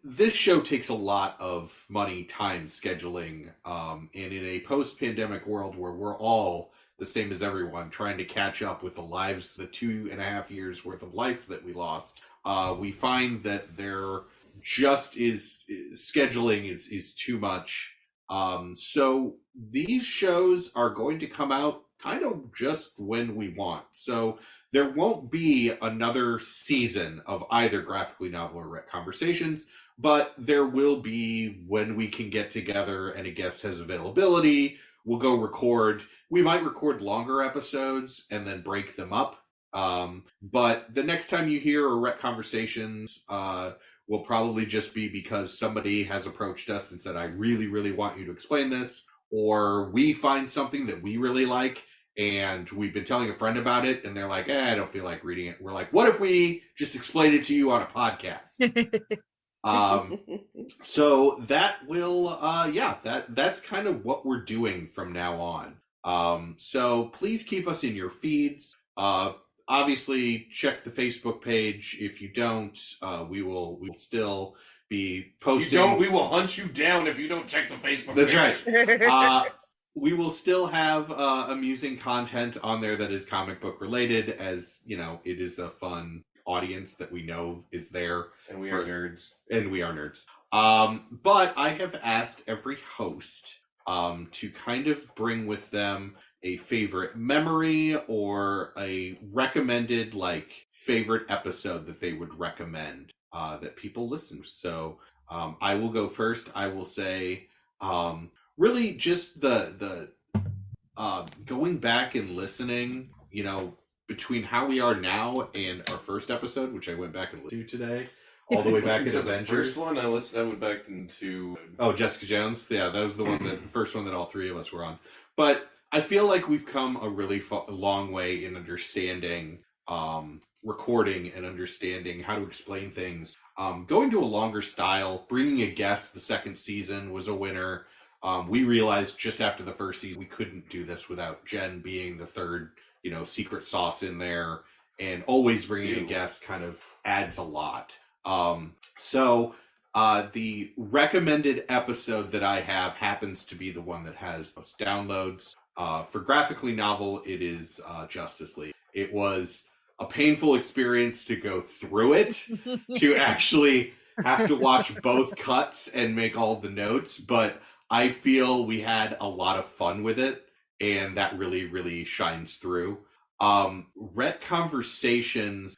B: This show takes a lot of money, time, scheduling, and in a post-pandemic world where we're all the same as everyone, trying to catch up with the 2.5 years worth of life that we lost, we find that there just is scheduling is too much. So these shows are going to come out kind of just when we want. So there won't be another season of either Graphically Novel or RetConversations, but there will be when we can get together and a guest has availability. We'll go record. We might record longer episodes and then break them up. But the next time you hear a RetConversations will probably just be because somebody has approached us and said, I really, really want you to explain this. Or we find something that we really like and we've been telling a friend about it and they're like, I don't feel like reading it. We're like, what if we just explained it to you on a podcast? So that will, that's kind of what we're doing from now on. So please keep us in your feeds. Obviously check the Facebook page. If you don't, we will still be posting.
D: If you don't, we will hunt you down if you don't check the Facebook
B: page. That's right. We will still have amusing content on there that is comic book related, as it is a fun audience that we know is there.
D: And we are nerds.
B: And we are nerds. But I have asked every host to kind of bring with them a favorite memory or a recommended favorite episode that they would recommend that people listen to. So I will go first. I will say really just the going back and listening, between how we are now and our first episode, which I went back and listened to today, all the way back in Avengers.
D: The first one I went back into.
B: Oh, Jessica Jones. Yeah, that was the one the first one that all three of us were on. But I feel like we've come a really long way in understanding recording and understanding how to explain things. Going to a longer style, bringing a guest the second season was a winner. We realized just after the first season we couldn't do this without Jen being the third, secret sauce in there, and always bringing a guest kind of adds a lot. So the recommended episode that I have happens to be the one that has most downloads. For Graphically Novel, it is Justice League. It was a painful experience to go through it, to actually have to watch both cuts and make all the notes, but I feel we had a lot of fun with it, and that really, really shines through. RetConversations,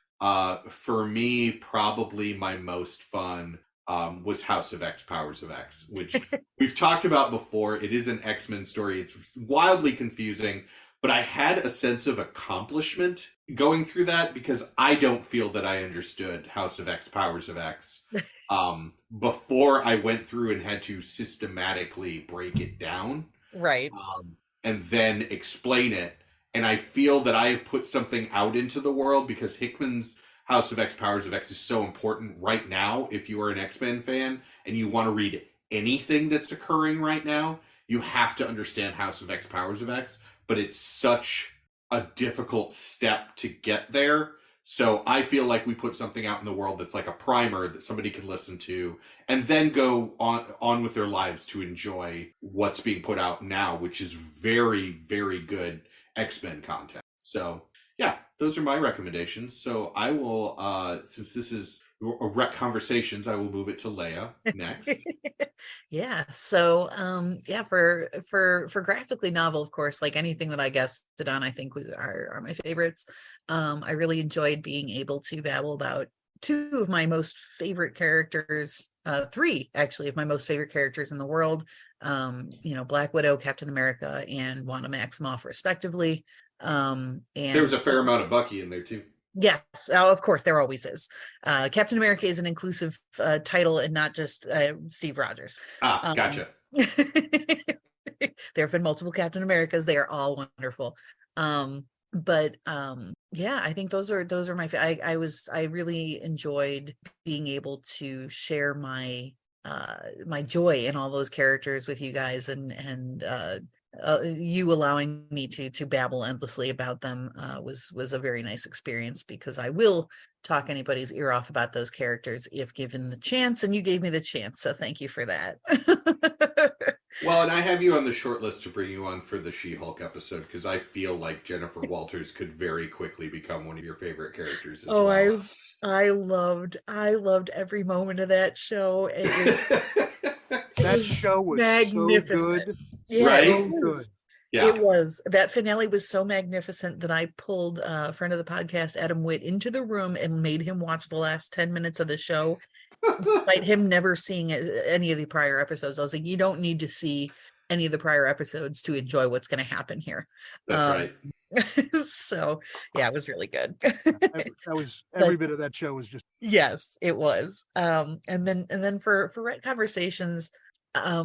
B: for me, probably my most fun was House of X, Powers of X, which we've talked about before. It is an X-Men story. It's wildly confusing, but I had a sense of accomplishment going through that because I don't feel that I understood House of X, Powers of X before I went through and had to systematically break it down.
C: Right.
B: And then explain it. And I feel that I have put something out into the world because Hickman's House of X, Powers of X is so important right now. If you are an X-Men fan and you want to read anything that's occurring right now, you have to understand House of X, Powers of X. But it's such a difficult step to get there. So I feel like we put something out in the world that's like a primer that somebody can listen to and then go on with their lives to enjoy what's being put out now, which is very, very good X-Men content. So yeah, those are my recommendations. So I will, since this is RetConversations, I will move it to Leia next.
C: Yeah. So for Graphically Novel, of course, like anything that I guested on, I think are my favorites. I really enjoyed being able to babble about two of my most favorite characters, three actually of my most favorite characters in the world. Black Widow, Captain America, and Wanda Maximoff, respectively. And
B: there was a fair amount of Bucky in there too.
C: Yes, of course, there always is. Captain America is an inclusive title and not just Steve Rogers.
B: Gotcha.
C: There have been multiple Captain Americas. They are all wonderful. Yeah, I think those are my I really enjoyed being able to share my my joy in all those characters with you guys, and you allowing me to babble endlessly about them was a very nice experience, because I will talk anybody's ear off about those characters if given the chance, and you gave me the chance, so thank you for that.
B: Well, and I have you on the short list to bring you on for the She-Hulk episode, because I feel like Jennifer Walters could very quickly become one of your favorite characters as well.
C: I loved every moment of that show.
E: That show was magnificent. So good.
C: Yeah,
B: right?
C: It was.
B: Good. Yeah.
C: It was. That finale was so magnificent that I pulled a friend of the podcast, Adam Witt, into the room and made him watch the last 10 minutes of the show, despite him never seeing any of the prior episodes. I was like, you don't need to see any of the prior episodes to enjoy what's going to happen here.
B: That's right.
C: So yeah, it was really good.
E: Every bit of that show was just.
C: Yes, it was. And then for RetConversations,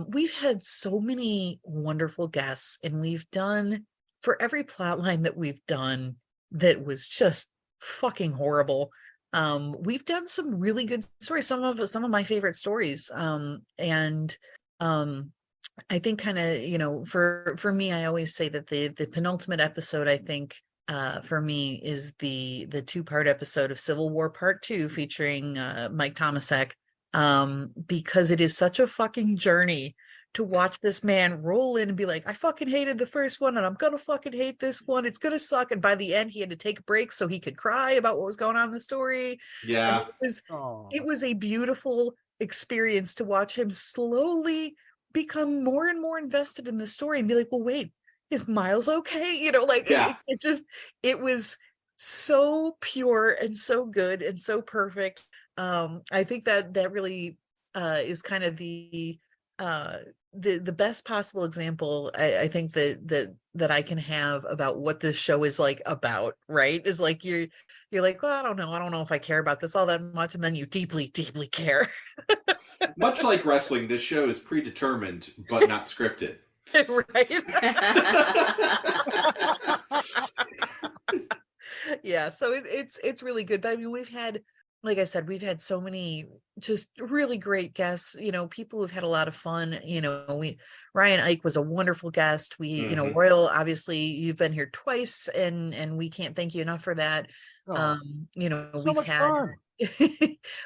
C: we've had so many wonderful guests, and we've done, for every plot line that we've done that was just fucking horrible, we've done some really good stories, some of my favorite stories. I think kind of, for me, I always say that the penultimate episode, I think, for me, is the 2-part episode of Civil War Part 2 featuring Mike Tomasek, because it is such a fucking journey to watch this man roll in and be like, I fucking hated the first one and I'm gonna fucking hate this one, it's gonna suck. And by the end, he had to take a break so he could cry about what was going on in the story.
B: Yeah,
C: it was a beautiful experience to watch him slowly become more and more invested in the story and be like, well, wait, is Miles okay? It was so pure and so good and so perfect. I think that really is kind of the best possible example I think that I can have about what this show is like about, right? Is like you're like, well, I don't know if I care about this all that much, and then you deeply care.
B: Much like wrestling, this show is predetermined but not scripted.
C: Right. Yeah, so it's really good. But I mean, we've had, like I said, we've had so many just really great guests, people who've had a lot of fun. Ryan Ike was a wonderful guest. Royal, obviously you've been here twice, and we can't thank you enough for that.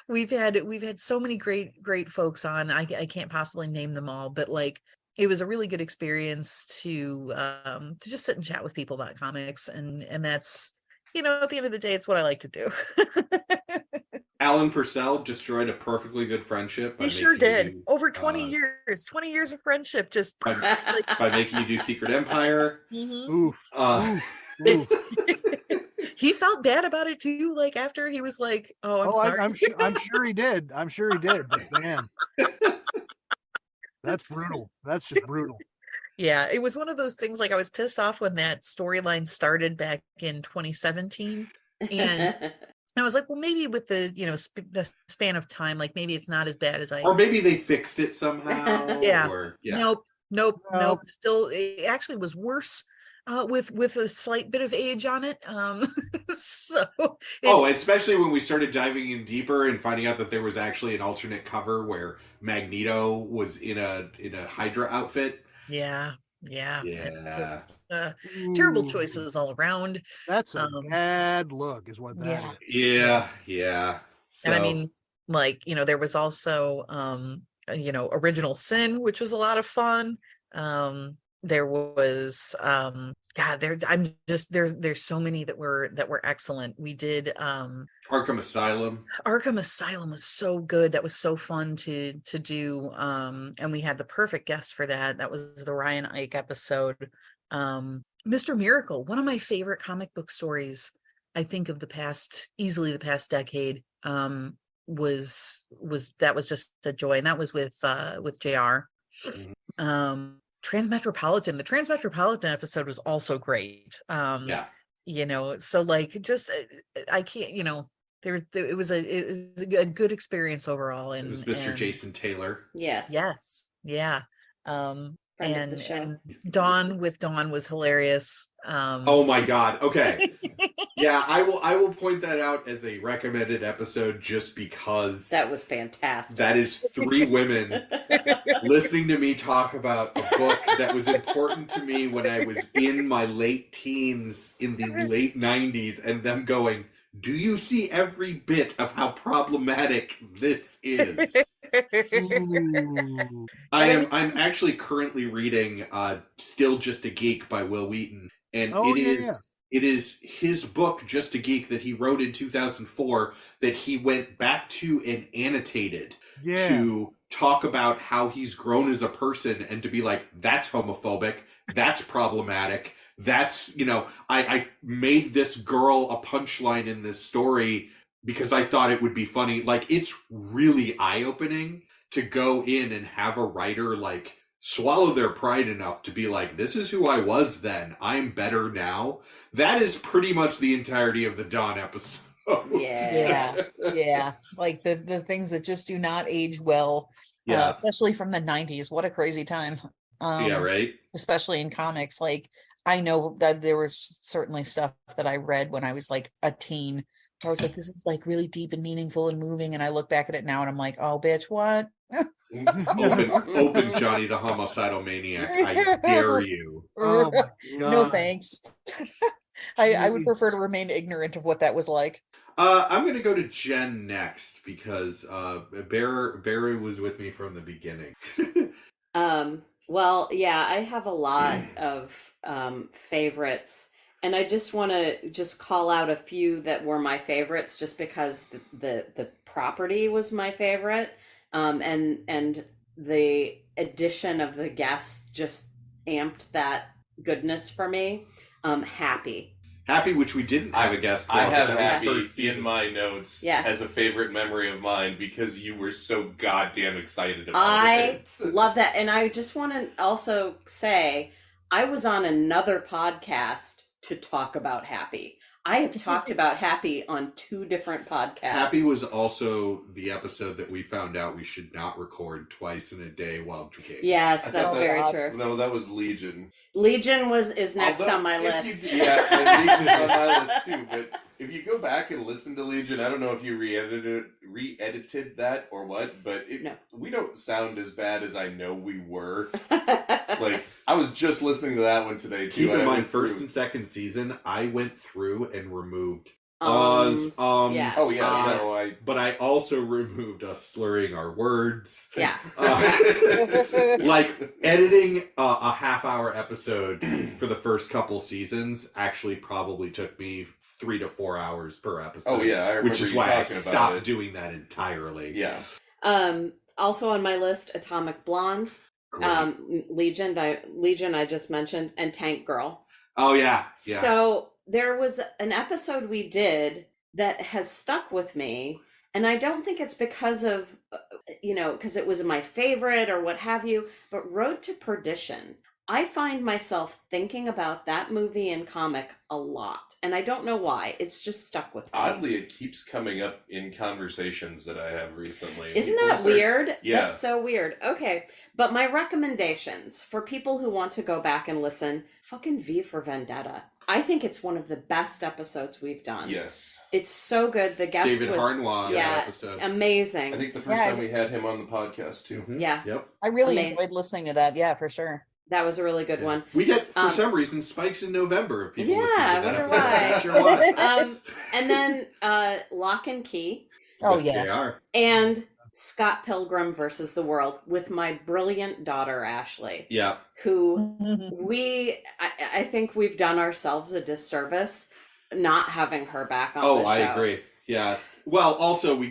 C: We've had so many great folks on. I can't possibly name them all, but like, it was a really good experience to just sit and chat with people about comics, and that's, at the end of the day, it's what I like to do.
B: Alan Purcell destroyed a perfectly good friendship.
C: He sure did. Over 20 years of friendship, just
B: by making you do Secret Empire.
C: Mm-hmm.
E: Oof. Oof.
C: He felt bad about it too. Like after, he was like, "Oh, I'm sorry."
E: I'm sure he did. But man, that's brutal. That's just brutal.
C: Yeah, it was one of those things, like, I was pissed off when that storyline started back in 2017, and I was like, well, maybe with the, the span of time, like, maybe it's not as bad as
B: Or maybe they fixed it somehow.
C: Yeah.
B: Or
C: Nope.
E: No.
C: Still, it actually was worse with a slight bit of age on it. So
B: especially when we started diving in deeper and finding out that there was actually an alternate cover where Magneto was in a Hydra outfit.
C: yeah. It's just terrible
E: Ooh,
C: choices all around.
E: That's a bad look, is what that is.
B: Yeah. So,
C: And I mean, like, there was also Original Sin, which was a lot of fun. There was there's so many that were excellent. We did
B: Arkham Asylum.
C: Arkham Asylum was so good. That was so fun to do. And we had the perfect guest for that. That was the Ryan Ike episode. Mr. Miracle, one of my favorite comic book stories, I think, of easily the past decade. Was just a joy, and that was with JR. Transmetropolitan, the Transmetropolitan episode was also great. So, like, just I can't, it was a good experience overall. And
B: it was Mr. Jason Taylor.
C: Yes. Yeah.
F: Friend of the show.
C: And Dawn was hilarious.
B: Oh my God. Okay. Yeah, I will point that out as a recommended episode just because
F: that was fantastic.
B: That is 3 women listening to me talk about a book that was important to me when I was in my late teens in the late 90s, and them going, do you see every bit of how problematic this is? I'm actually currently reading Still Just a Geek by Will Wheaton, and it is his book Just a Geek that he wrote in 2004 that he went back to and annotated to talk about how he's grown as a person, and to be like, that's homophobic, that's problematic, that's, I made this girl a punchline in this story because I thought it would be funny. Like, it's really eye-opening to go in and have a writer, like, swallow their pride enough to be like, this is who I was then, I'm better now. That is pretty much the entirety of the Dawn episode.
C: Yeah. Like the things that just do not age well. Especially from the 90s. What a crazy time.
B: Right.
C: Especially in comics. Like, I know that there was certainly stuff that I read when I was like a teen. I was like, this is like really deep and meaningful and moving. And I look back at it now and I'm like, oh, bitch, what?
B: Open Johnny the Homicidal Maniac. I dare you.
E: Oh my God.
C: No thanks. I would prefer to remain ignorant of what that was like.
B: I'm going to go to Jen next because Barry was with me from the beginning.
F: Well, yeah, I have a lot of favorites, and I just want to just call out a few that were my favorites just because the property was my favorite, and the addition of the guest just amped that goodness for me. Happy,
B: which we didn't have a guest for.
D: I have Happy in my notes as a favorite memory of mine because you were so goddamn excited about it.
F: I love that. And I just want to also say, I was on another podcast to talk about Happy. I have talked about Happy on 2 different podcasts.
B: Happy was also the episode that we found out we should not record twice in a day while drinking.
F: Yes, that's very true.
D: No, that was Legion.
F: Legion is next on my list.
D: And Legion is on my list too. But if you go back and listen to Legion, I don't know if you re-edited that or what, but we don't sound as bad as I know we were. Like, I was just listening to that one today too.
B: Keep in mind, first and second season, I went through and removed but I also removed us slurring our words. Like, editing a half-hour episode for the first couple seasons actually probably took me 3 to 4 hours per episode.
D: Oh yeah, I remember,
B: which is why I stopped doing that entirely.
D: Yeah.
F: Also on my list, Atomic Blonde, Legion I just mentioned, and Tank Girl.
B: Oh yeah.
F: So there was an episode we did that has stuck with me, and I don't think it's because of because it was my favorite or what have you, but Road to Perdition. I find myself thinking about that movie and comic a lot, and I don't know why. It's just stuck with me.
D: Oddly, it keeps coming up in conversations that I have recently.
F: Isn't that weird?
D: Yeah.
F: That's so weird. Okay, but my recommendations for people who want to go back and listen, fucking V for Vendetta. I think it's one of the best episodes we've done.
D: Yes.
F: It's so good. The guest
B: David
F: was
B: Harnois
F: episode. Amazing.
D: I think the first time we had him on the podcast too.
B: Mm-hmm.
F: Yeah.
B: Yep.
C: I really enjoyed listening to that. Yeah, for sure.
F: That was a really good one.
B: We get, for some reason, spikes in November if people listen to that
F: I wonder
B: episode.
F: why.
B: I'm not sure why.
F: And then Lock and Key.
C: Oh,
B: With
C: yeah.
B: JR.
F: And Scott Pilgrim versus the World with my brilliant daughter, Ashley.
B: Yeah.
F: Who I think we've done ourselves a disservice not having her back on the show.
B: I agree. Yeah. Well, also,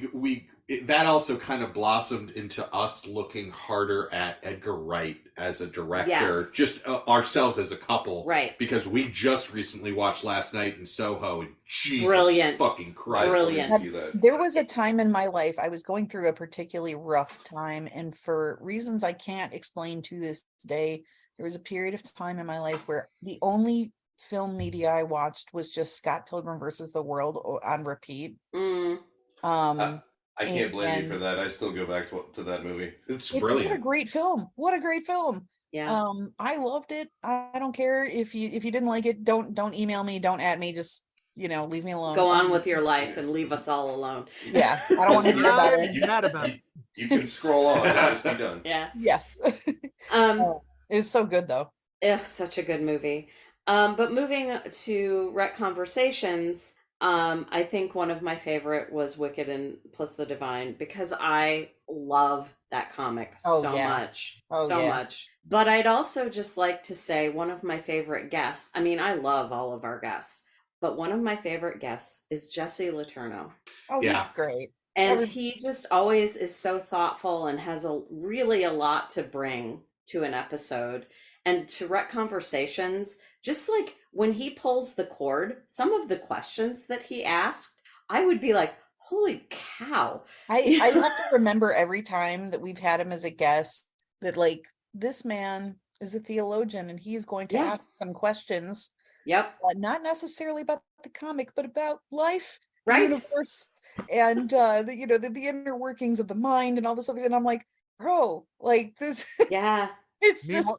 B: that also kind of blossomed into us looking harder at Edgar Wright as a director,
F: Yes.
B: just ourselves as a couple,
F: Right?
B: Because we just recently watched Last Night in Soho. And Jesus
F: Brilliant.
B: fucking Christ!
F: Brilliant.
D: See that.
C: There was a time in my life I was going through a particularly rough time, and for reasons I can't explain to this day, there was a period of time in my life where the only film media I watched was just Scott Pilgrim versus the World on repeat.
D: I can't blame you for that. I still go back to that movie.
B: It's brilliant.
C: What a great film! What a great film!
F: Yeah.
C: I loved it. I don't care if you didn't like it. Don't email me. Don't at me. Just leave me alone.
F: Go on with your life and leave us all alone.
C: Yeah, I don't want to hear about it.
E: You're mad about it.
D: You can scroll on and just be done.
F: Yeah.
C: Yes. It's so good though.
F: Yeah, such a good movie. But moving to RetConversations, I think one of my favorite was Wicked and plus the Divine, because I love that comic much. Much. But I'd also just like to say one of my favorite guests. I mean, I love all of our guests, but one of my favorite guests is Jesse Letourneau.
C: Oh, he's great.
F: And he just always is so thoughtful and has really a lot to bring to an episode. And to RetConversations, just like when he pulls the cord, some of the questions that he asked, I would be like, holy cow.
C: I have to remember every time that we've had him as a guest that, like, this man is a theologian and he's going to ask some questions.
F: Yep.
C: Not necessarily about the comic, but about life,
F: right?
C: The universe, and the inner workings of the mind and all this other. And I'm like, bro, like this.
F: Yeah.
C: It's just.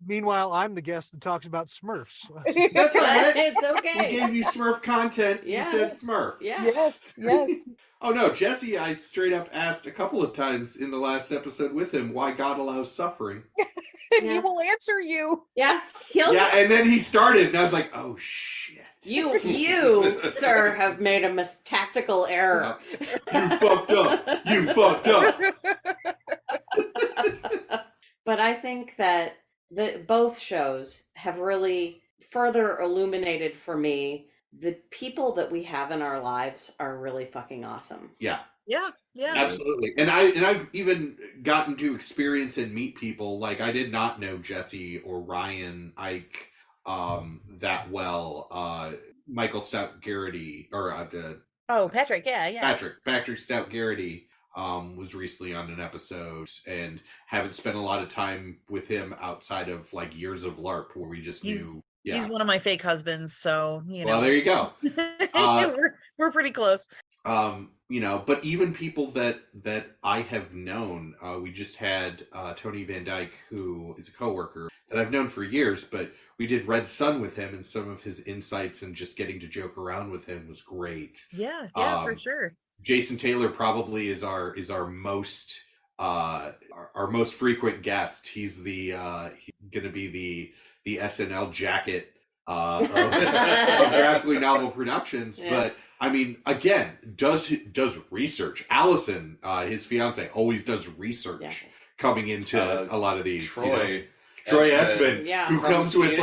E: Meanwhile, I'm the guest that talks about Smurfs.
B: That's all right.
F: It's okay.
B: We gave you Smurf content.
F: Yeah.
B: You said Smurf.
F: Yeah.
C: Yes.
B: Oh no, Jesse, I straight up asked a couple of times in the last episode with him why God allows suffering.
C: And he will answer you.
F: Yeah.
B: And then he started, and I was like, oh shit.
F: You, sir, have made a tactical error.
B: You fucked up. You fucked up.
F: But I think that both shows have really further illuminated for me the people that we have in our lives are really fucking awesome.
B: Yeah.
C: Yeah.
B: Absolutely. And I've even gotten to experience and meet people. Like, I did not know Jesse or Ryan Ike that well. Michael Stout Garrity, or
C: Patrick, yeah.
B: Patrick Stout Garrity was recently on an episode, and haven't spent a lot of time with him outside of like years of LARP where we just knew. Yeah.
C: He's one of my fake husbands, so
B: Well, there you go.
C: We're pretty close.
B: But even people that I have known, we just had Tony Van Dyke, who is a coworker that I've known for years, but we did Red Sun with him, and some of his insights and just getting to joke around with him was great.
C: Yeah, for sure.
B: Jason Taylor probably is our most most frequent guest. He's he's gonna be the SNL jacket of Graphically Novel Productions. Yeah. But I mean, again, does research. Allison, his fiance, always does research coming into a lot of these. Troy Espen, who comes with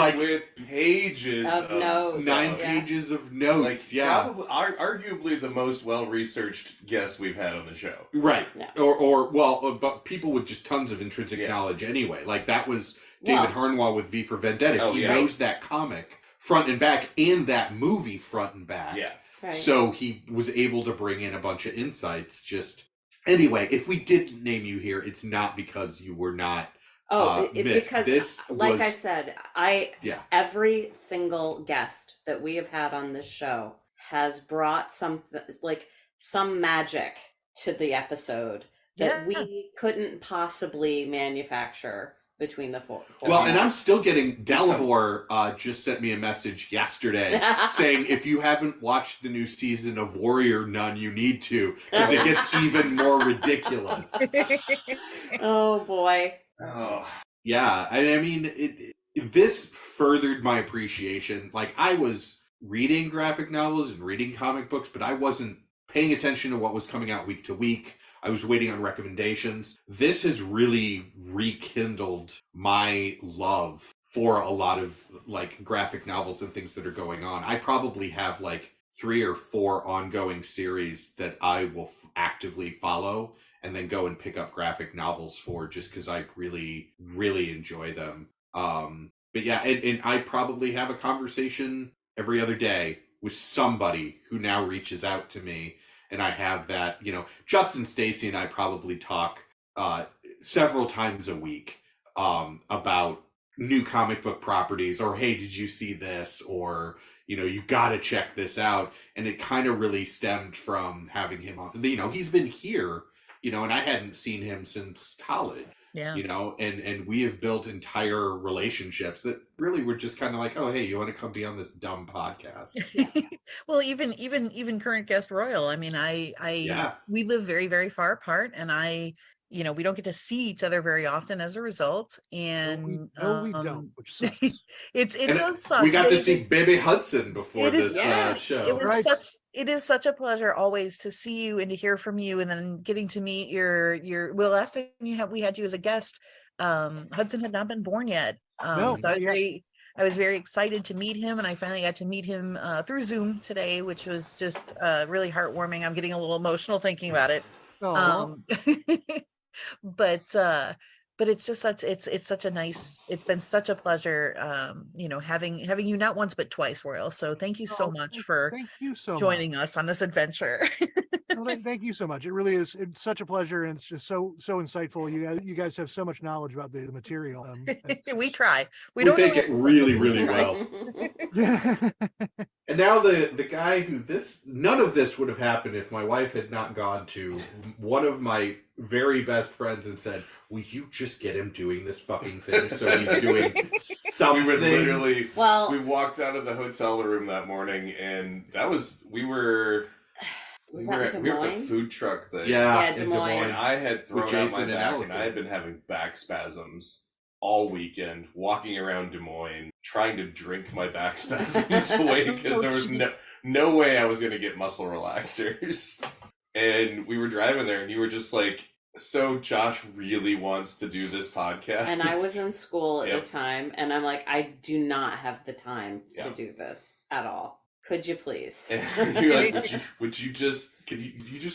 D: pages
F: of notes,
B: 9 pages of notes.
D: Probably, arguably the most well-researched guest we've had on the show.
B: Right. Yeah. But people with just tons of intrinsic knowledge anyway. Like that was David Harnois with V for Vendetta. He knows that comic front and back and that movie front and back.
D: Yeah.
F: Right.
B: So he was able to bring in a bunch of insights. Anyway, if we didn't name you here, it's not because you were not
F: Because
B: this
F: like
B: was,
F: I said, every single guest that we have had on this show has brought something, like some magic to the episode that we couldn't possibly manufacture between the four.
B: Well, and I'm still getting, Dalibor just sent me a message yesterday saying, if you haven't watched the new season of Warrior Nun, you need to, because it gets even more ridiculous.
F: Oh, boy.
B: Oh. Yeah, I mean, this furthered my appreciation. Like, I was reading graphic novels and reading comic books, but I wasn't paying attention to what was coming out week to week. I was waiting on recommendations. This has really rekindled my love for a lot of like graphic novels and things that are going on. I probably have like 3 or 4 ongoing series that I will actively follow and then go and pick up graphic novels for, just because I really, really enjoy them. But yeah, and I probably have a conversation every other day with somebody who now reaches out to me. And I have that, you know, Justin Stacy and I probably talk several times a week about new comic book properties, or, hey, did you see this? Or, you know, you got to check this out. And it kind of really stemmed from having him on, you know, he's been here, you know, and I hadn't seen him since college.
C: Yeah.
B: You know, and we have built entire relationships that really were just kind of like, oh, hey, you want to come be on this dumb podcast?
C: Well, even current guest Royal. I mean, we live very, very far apart, and you know, we don't get to see each other very often as a result. And
E: we don't, which sucks.
C: it does suck.
B: We got to see Baby Hudson before this show.
C: It is such a pleasure always to see you and to hear from you, and then getting to meet your well, last time we had you as a guest, Hudson had not been born yet. So I was very excited to meet him, and I finally got to meet him through Zoom today, which was just really heartwarming. I'm getting a little emotional thinking about it. But it's just it's been such a pleasure, you know, having you not once but twice, Royal. So thank you so much for joining us on this adventure.
E: Well, thank you so much. It really is. It's such a pleasure, and it's just so insightful. You guys have so much knowledge about the material.
C: We try.
B: We take it really, really well. And now the guy who none of this would have happened if my wife had not gone to one of my very best friends and said, will you just get him doing this fucking thing so he's doing something?
D: We were literally, we walked out of the hotel room that morning, and we were at the food truck thing.
F: Yeah, Des Moines.
D: And I had thrown out my back, and I had been having back spasms all weekend, walking around Des Moines, trying to drink my back spasms away, because there was no way I was going to get muscle relaxers. And we were driving there, and you were just like, so Josh really wants to do this podcast.
F: And I was in school at the time, and I'm like, I do not have the time to do this at all. Could you please?
D: And you're like, would you just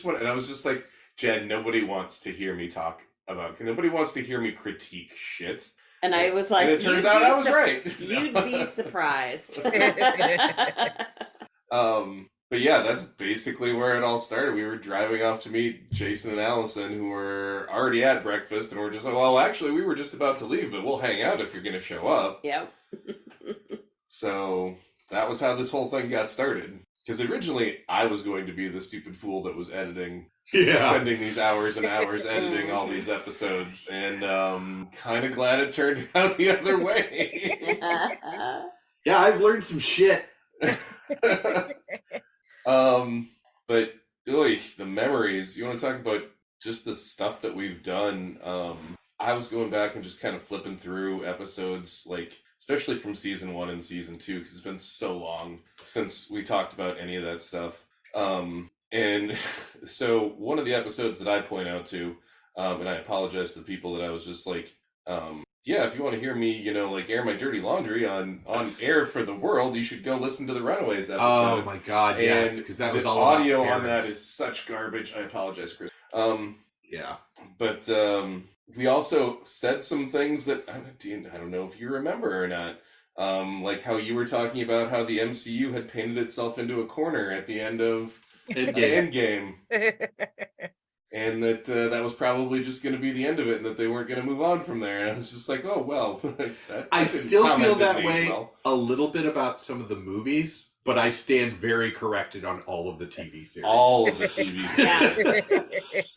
D: want? And I was just like, Jen, nobody wants to hear me talk about. Nobody wants to hear me critique shit.
F: And I was like,
D: and it turns out I was right.
F: You'd be surprised.
D: But yeah, that's basically where it all started. We were driving off to meet Jason and Allison, who were already at breakfast, and we're just like, well, actually, we were just about to leave, but we'll hang out if you're going to show up.
F: Yep.
D: So that was how this whole thing got started. Because originally, I was going to be the stupid fool that was editing, spending these hours and hours editing all these episodes, and kind of glad it turned out the other way.
B: Yeah, I've learned some shit.
D: But the memories, you want to talk about just the stuff that we've done. I was going back and just kind of flipping through episodes, like especially from season 1 and season 2, because it's been so long since we talked about any of that stuff. And so one of the episodes that I point out to, and I apologize to the people that I was just like, yeah, if you want to hear me, like air my dirty laundry on air for the world, you should go listen to the Runaways episode.
B: Oh my God, yes, because that was all
D: audio on that is such garbage. I apologize, Chris.
B: Yeah,
D: but we also said some things that I don't know if you remember or not. Like how you were talking about how the MCU had painted itself into a corner at the end of Endgame. and that that was probably just going to be the end of it, and that they weren't going to move on from there. And I was just like, oh well.
B: I still feel that way a little bit about some of the movies, but I stand very corrected on all of the TV series.
D: All of the TV series.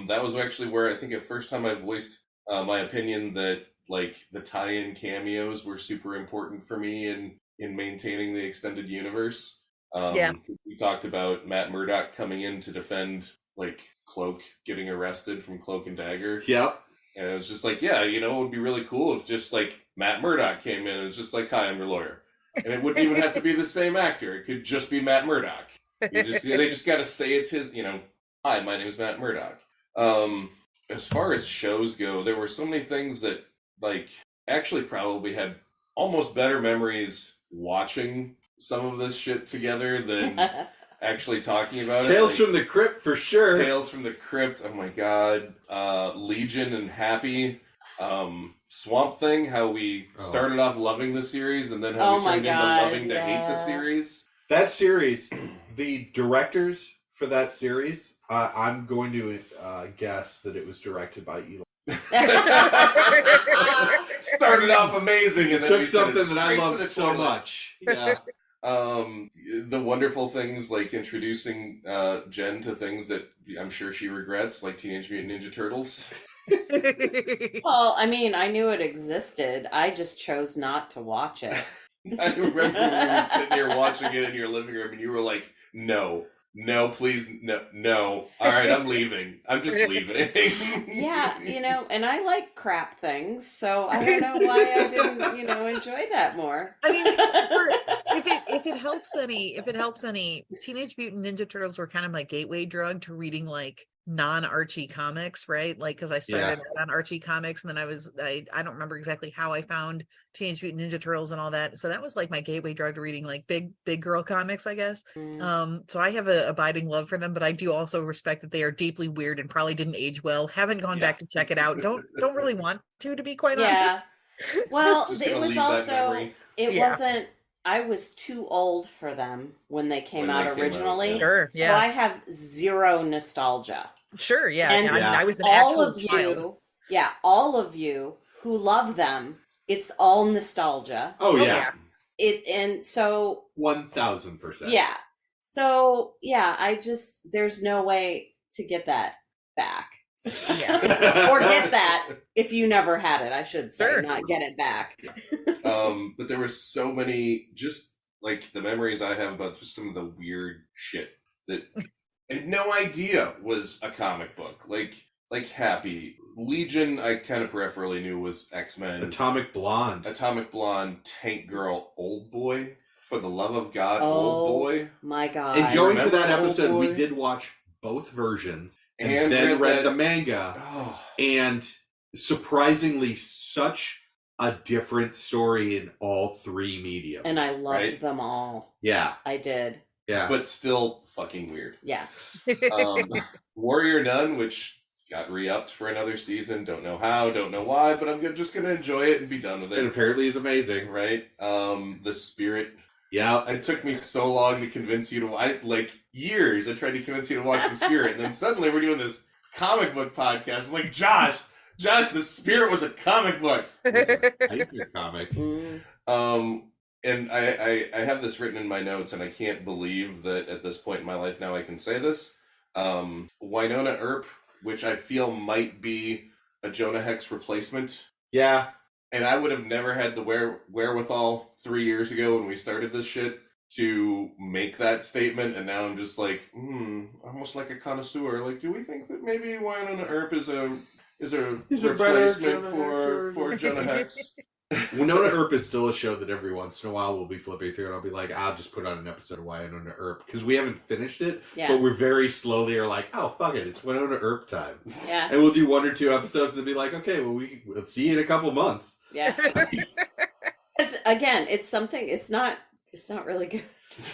D: That was actually where I think the first time I voiced my opinion that like the tie-in cameos were super important for me in maintaining the extended universe. We talked about Matt Murdock coming in to defend like Cloak getting arrested from Cloak and Dagger.
B: Yep.
D: And it was just like, yeah, you know, it would be really cool if just like Matt Murdock came in and was just like, hi, I'm your lawyer. And it wouldn't even have to be the same actor. It could just be Matt Murdock. They just got to say it's his, you know, hi, my name is Matt Murdock. As far as shows go, there were so many things that like actually probably had almost better memories watching some of this shit together than actually talking about
B: Tales
D: it.
B: From the Crypt for sure.
D: Tales from the Crypt, oh my god. Legion and Happy. Swamp Thing, how we started off loving the series and then how we turned into loving to hate the series.
B: That series, the directors for that series, I'm going to guess that it was directed by Eli.
D: Started off amazing and
B: it took something that I loved so much. Yeah.
D: The wonderful things like introducing Jen to things that I'm sure she regrets, like Teenage Mutant Ninja Turtles.
F: Well, I mean, I knew it existed. I just chose not to watch it.
D: I remember when we were sitting here watching it in your living room and you were like, no, please, no. All right, I'm leaving. I'm just leaving.
F: Yeah, you know, and I like crap things, so I don't know why I didn't, you know, enjoy that more.
C: I mean, if it helps any, Teenage Mutant Ninja Turtles were kind of my gateway drug to reading like non-Archie comics, right? Like, because I started out on Archie comics, and then I don't remember exactly how I found Teenage Mutant Ninja Turtles and all that. So that was like my gateway drug to reading like big girl comics, I guess. So I have a abiding love for them, but I do also respect that they are deeply weird and probably didn't age well. Haven't gone back to check it out. Don't really want to be quite honest.
F: Well, it was also wasn't. I was too old for them when they came out originally.
C: Sure,
F: so I have zero nostalgia.
C: Sure, yeah.
F: And
C: I was an
F: all
C: actual child.
F: All of you who love them, it's all nostalgia.
B: Oh yeah.
F: And so
B: 1000%.
F: Yeah. So there's no way to get that back. Or get that if you never had it, I should say, not get it back.
D: But there were so many, just like the memories I have about just some of the weird shit that I had no idea was a comic book. Like Happy. Legion, I kind of peripherally knew was X-Men.
B: Atomic Blonde,
D: Tank Girl, Old Boy. For the love of God, Old Boy.
F: My God.
B: And going to that episode, we did watch both versions and then read the manga. And surprisingly, such a different story in all three mediums.
F: And I loved them all.
B: Yeah.
F: I did.
B: Yeah.
D: But still fucking weird.
F: Yeah.
D: Warrior Nun, which got re-upped for another season. Don't know how, don't know why, but I'm just going to enjoy it and be done with it.
B: It apparently is amazing.
D: Right? The Spirit.
B: Yeah.
D: It took me so long to convince you to years I tried to convince you to watch The Spirit, and then suddenly we're doing this comic book podcast. I'm like, Josh, The Spirit was a comic book.
B: It's a Eisner comic.
D: And I have this written in my notes, and I can't believe that at this point in my life now I can say this. Winona Earp, which I feel might be a Jonah Hex replacement.
B: Yeah.
D: And I would have never had the wherewithal 3 years ago when we started this shit to make that statement, and now I'm just like, almost like a connoisseur. Like, do we think that maybe Winona Earp is a replacement for Jonah Hex?
B: Winona Earp is still a show that every once in a while we'll be flipping through, and I'll be like, I'll just put on an episode of Winona Earp, because we haven't finished it, but we're very slowly are like, oh, fuck it, it's Winona Earp time.
F: Yeah.
B: And we'll do 1 or 2 episodes and then be like, okay, well, we'll see you in a couple months.
F: Yeah. Again, it's something, it's not really good.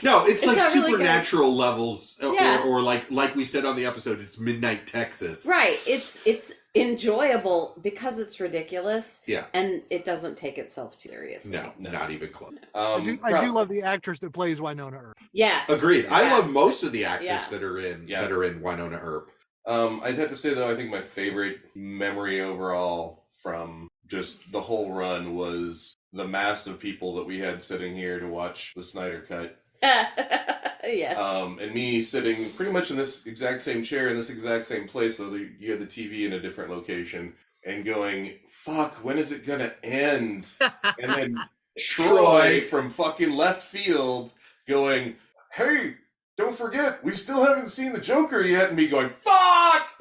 B: No, it's like supernatural
F: really
B: levels, or like we said on the episode, it's Midnight Texas.
F: Right. It's enjoyable because it's ridiculous.
B: Yeah.
F: And it doesn't take itself too seriously.
B: No, not even close.
E: I do love the actress that plays Winona Earp.
F: Yes.
B: Agreed. I love most of the actors that are in Winona Earp.
D: I'd have to say, though, I think my favorite memory overall from just the whole run was the mass of people that we had sitting here to watch the Snyder Cut.
F: Yes.
D: And me sitting pretty much in this exact same chair in this exact same place, though you had the TV in a different location, and going, fuck, when is it gonna end? And then Troy from fucking left field going, hey, don't forget, we still haven't seen the Joker yet, and me going, fuck!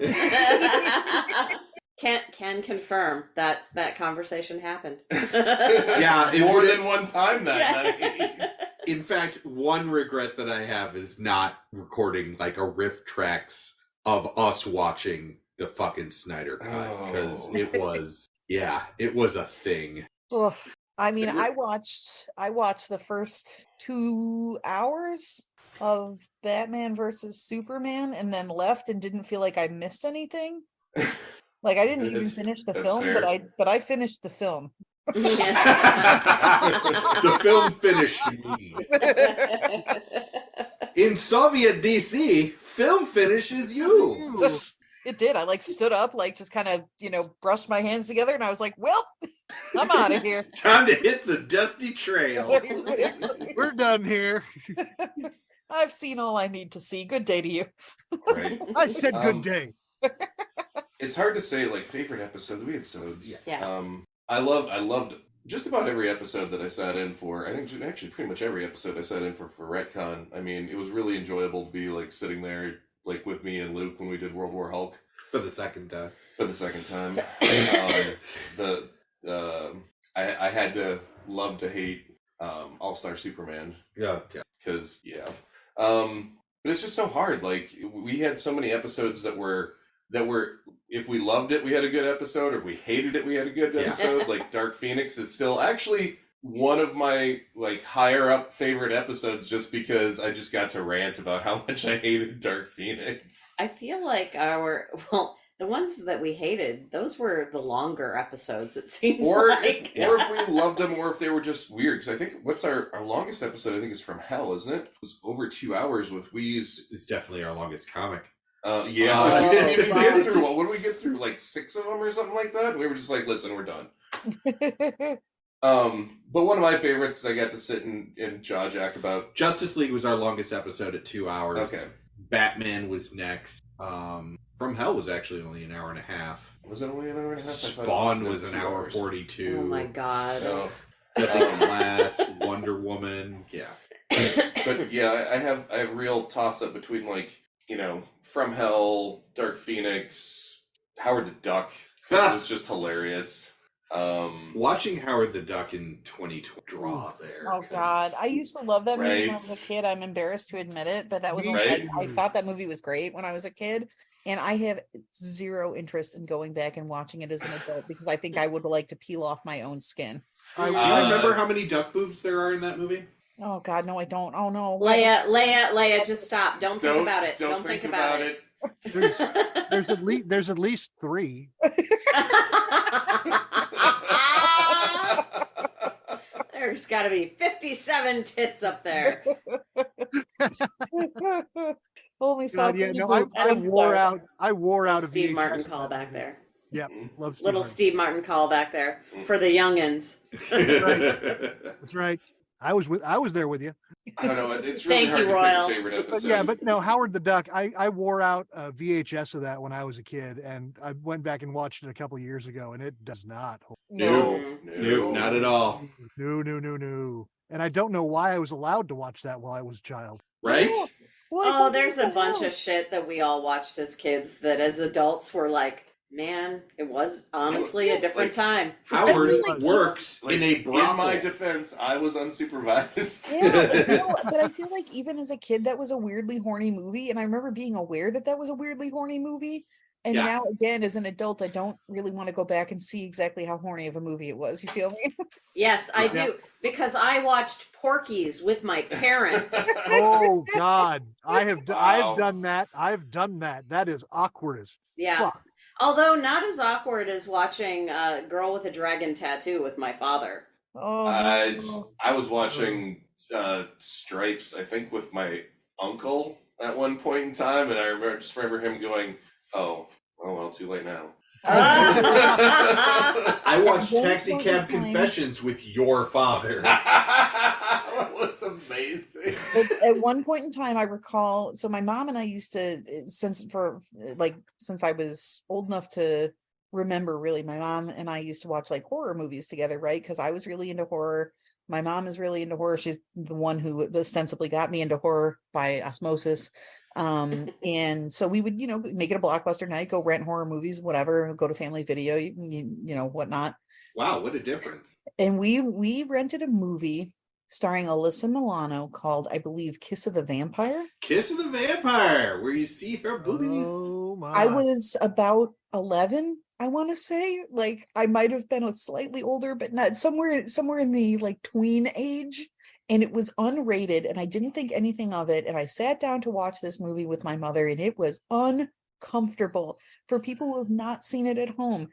F: Can confirm that conversation happened.
B: Yeah,
D: more than one time that night.
B: In fact, one regret that I have is not recording like a riff tracks of us watching the fucking Snyder Cut, because it was a thing.
C: Ugh. I mean, I watched the first 2 hours of Batman versus Superman and then left and didn't feel like I missed anything. Like I didn't even finish the film,
D: fair.
C: but I finished the film.
B: The film finished me. In Soviet DC, film finishes you.
C: It did. I like stood up, like just kind of, brushed my hands together, and I was like, well, I'm out of here.
B: Time to hit the dusty trail.
E: We're done here.
C: I've seen all I need to see. Good day to you.
D: Right.
E: I said good day.
D: It's hard to say, like, favorite episodes. We had episodes.
F: Yeah.
D: I loved just about every episode that I sat in for. I think actually pretty much every episode I sat in for RetCon. I mean, it was really enjoyable to be like sitting there like with me and Luke when we did World War Hulk
B: For the second time.
D: I had to love to hate All-Star Superman.
B: Yeah.
D: Because but it's just so hard. Like we had so many episodes that were if we loved it, we had a good episode, or if we hated it, we had a good episode. Like Dark Phoenix is still actually one of my like higher up favorite episodes, just because I just got to rant about how much I hated Dark Phoenix.
F: I feel like the ones that we hated, those were the longer episodes, it seems like.
D: Or if we loved them, or if they were just weird. Because I think what's our longest episode, I think, is From Hell, isn't it? It was over 2 hours with Wheeze.
B: It's definitely our longest comic.
D: We didn't even get through. What did we get through? Like 6 of them or something like that? We were just like, listen, we're done. But one of my favorites, because I got to sit and jaw-jack about...
B: Justice League was our longest episode at 2 hours.
D: Okay.
B: Batman was next. From Hell was actually only an hour and a half.
D: Was it only an hour and a half?
B: Spawn was an hour 42.
F: Oh my god.
B: Glass, Wonder Woman. Yeah.
D: But yeah, I have a real toss-up between, like, From Hell, Dark Phoenix, Howard the Duck. It was just hilarious.
B: Watching Howard the Duck in 2020 draw there.
C: Oh God, I used to love that movie when I was
D: Right.
C: a kid. I'm embarrassed to admit it, but that was only,
D: Right.
C: I thought that movie was great when I was a kid, and I have zero interest in going back and watching it as an adult because I think I would like to peel off my own skin.
B: Do you remember how many duck boobs there are in that movie?
C: Oh God, no, I don't. Oh no,
F: Leia, just stop. Don't think about it. Don't think about it.
E: There's at least 3.
F: There's got to be 57 tits up there.
C: Only saw
E: God, yeah,
C: three
E: no,
C: boobs.
E: I wore out of
F: Steve
E: VHS
F: Martin
E: for
F: call
E: that
F: back
E: movie.
F: there.
E: Yeah, love Steve
F: Little
E: Martin.
F: Steve Martin call back there for the youngins.
E: That's right. I was there with you.
D: I don't know. It's really
F: Thank
D: hard
F: you,
D: to
F: Royal.
D: pick a favorite
E: But
D: episode.
E: yeah, but no, Howard the Duck. I wore out a VHS of that when I was a kid, and I went back and watched it a couple years ago, and it does not hold.
B: No, not at all.
E: No. And I don't know why I was allowed to watch that while I was a child.
B: Right?
F: Oh, there's a bunch of shit that we all watched as kids that as adults were like, man, it was honestly a different time.
B: Howard
E: Like,
B: works in a brothel.
D: In my defense, I was unsupervised.
C: Yeah, but I feel like even as a kid, that was a weirdly horny movie, and I remember being aware that was a weirdly horny movie. And
B: Yeah.
C: now, again, as an adult, I don't really want to go back and see exactly how horny of a movie it was. You feel me?
F: Yes, I do. Because I watched Porky's with my parents.
E: Oh God, I've
D: Wow.
E: done that. I've done that. That is awkward as
F: Yeah.
E: fuck.
F: Although not as awkward as watching Girl with a Dragon Tattoo with my father.
C: Oh,
D: I was watching Stripes, I think, with my uncle at one point in time, and I just remember him going, Oh well, too late now.
B: I watched Taxi Cab Confessions with your father.
D: That was amazing.
C: At one point in time, I recall, so my mom and I used to, since I was old enough to remember, really, my mom and I used to watch like horror movies together, right? Because I was really into horror. My mom is really into horror. She's the one who ostensibly got me into horror by osmosis. And so we would, make it a blockbuster night, go rent horror movies, whatever, go to Family Video, whatnot.
B: Wow, what a difference.
C: And we rented a movie starring Alyssa Milano called, I believe, Kiss of the Vampire.
B: Kiss of the Vampire, where you see her boobies.
E: Oh my.
C: I was about 11, I want to say. Like, I might have been slightly older, but not somewhere in the like tween age. And it was unrated, and I didn't think anything of it. And I sat down to watch this movie with my mother, and it was uncomfortable. For people who have not seen it at home,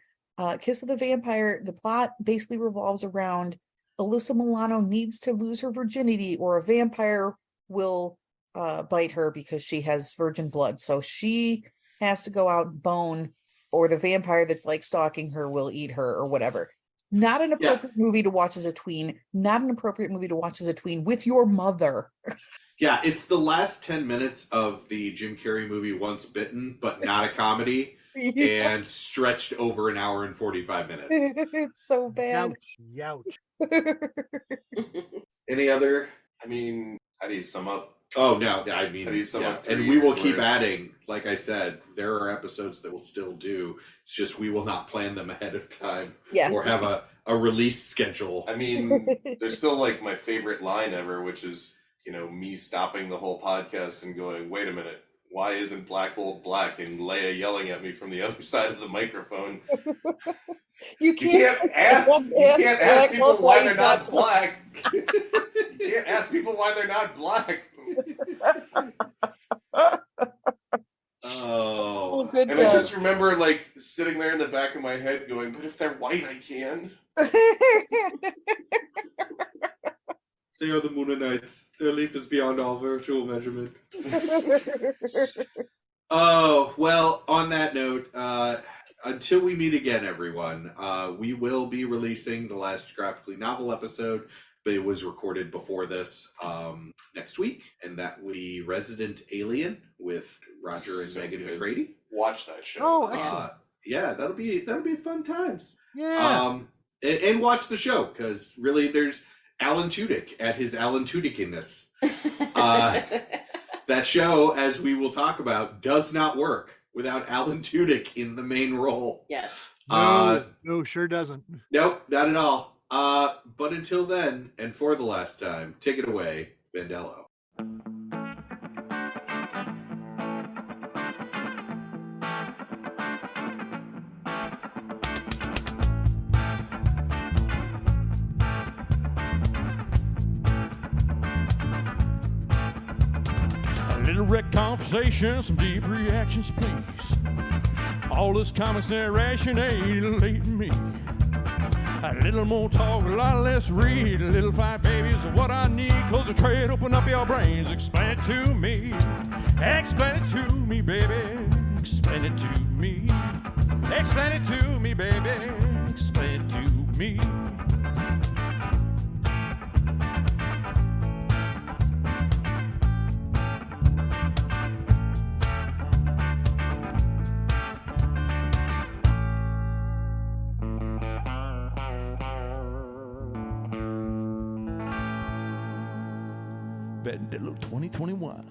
C: Kiss of the Vampire, the plot basically revolves around Alyssa Milano needs to lose her virginity, or a vampire will bite her because she has virgin blood. So she has to go out and bone, or the vampire that's like stalking her will eat her, or whatever. Not an appropriate movie to watch as a tween. Not an appropriate movie to watch as a tween with your mother.
B: Yeah, it's the last 10 minutes of the Jim Carrey movie Once Bitten, but not a comedy, and stretched over an hour and 45 minutes.
C: It's so bad.
E: Youch.
B: Any other?
D: I mean, how do you sum up?
B: Oh, no, I mean,
D: How do you sum up 3
B: and we will
D: years
B: keep
D: worth?
B: adding. Like I said, there are episodes that we'll still do. It's just we will not plan them ahead of time.
C: Yes.
B: Or have a release schedule.
D: I mean, there's still like my favorite line ever, which is, me stopping the whole podcast and going, wait a minute, why isn't Black Bolt black? And Leia yelling at me from the other side of the microphone.
C: You can't
D: ask people why they're not black. You can't ask people why they're not black.
B: Oh.
C: Good
D: And I just remember like sitting there in the back of my head going, but if they're white, I can.
B: They are the Moonanites. Their leap is beyond all virtual measurement. Oh, well, on that note, until we meet again, everyone, we will be releasing the last Graphically Novel episode, but it was recorded before this next week, and that will be Resident Alien with Roger and Megan
D: good.
B: McCready.
D: Watch that show.
E: Oh, excellent.
B: Yeah, that'll be fun times.
E: Yeah.
B: And watch the show, because really there's Alan Tudyk at his Alan Tudyk-inness. That show, as we will talk about, does not work without Alan Tudyk in the main role.
F: Yes.
E: No, sure doesn't.
B: Nope, not at all. But until then, and for the last time, take it away, Vandello.
A: A little RetConversations, some deep reactions, please. All this comics narration ain't me. A little more talk, a lot less read. A little fight, baby, is what I need. Close the trade, open up your brains. Explain it to me. Explain it to me, baby. Explain it to me. Explain it to me, baby. Explain it to me. Vandello 2021.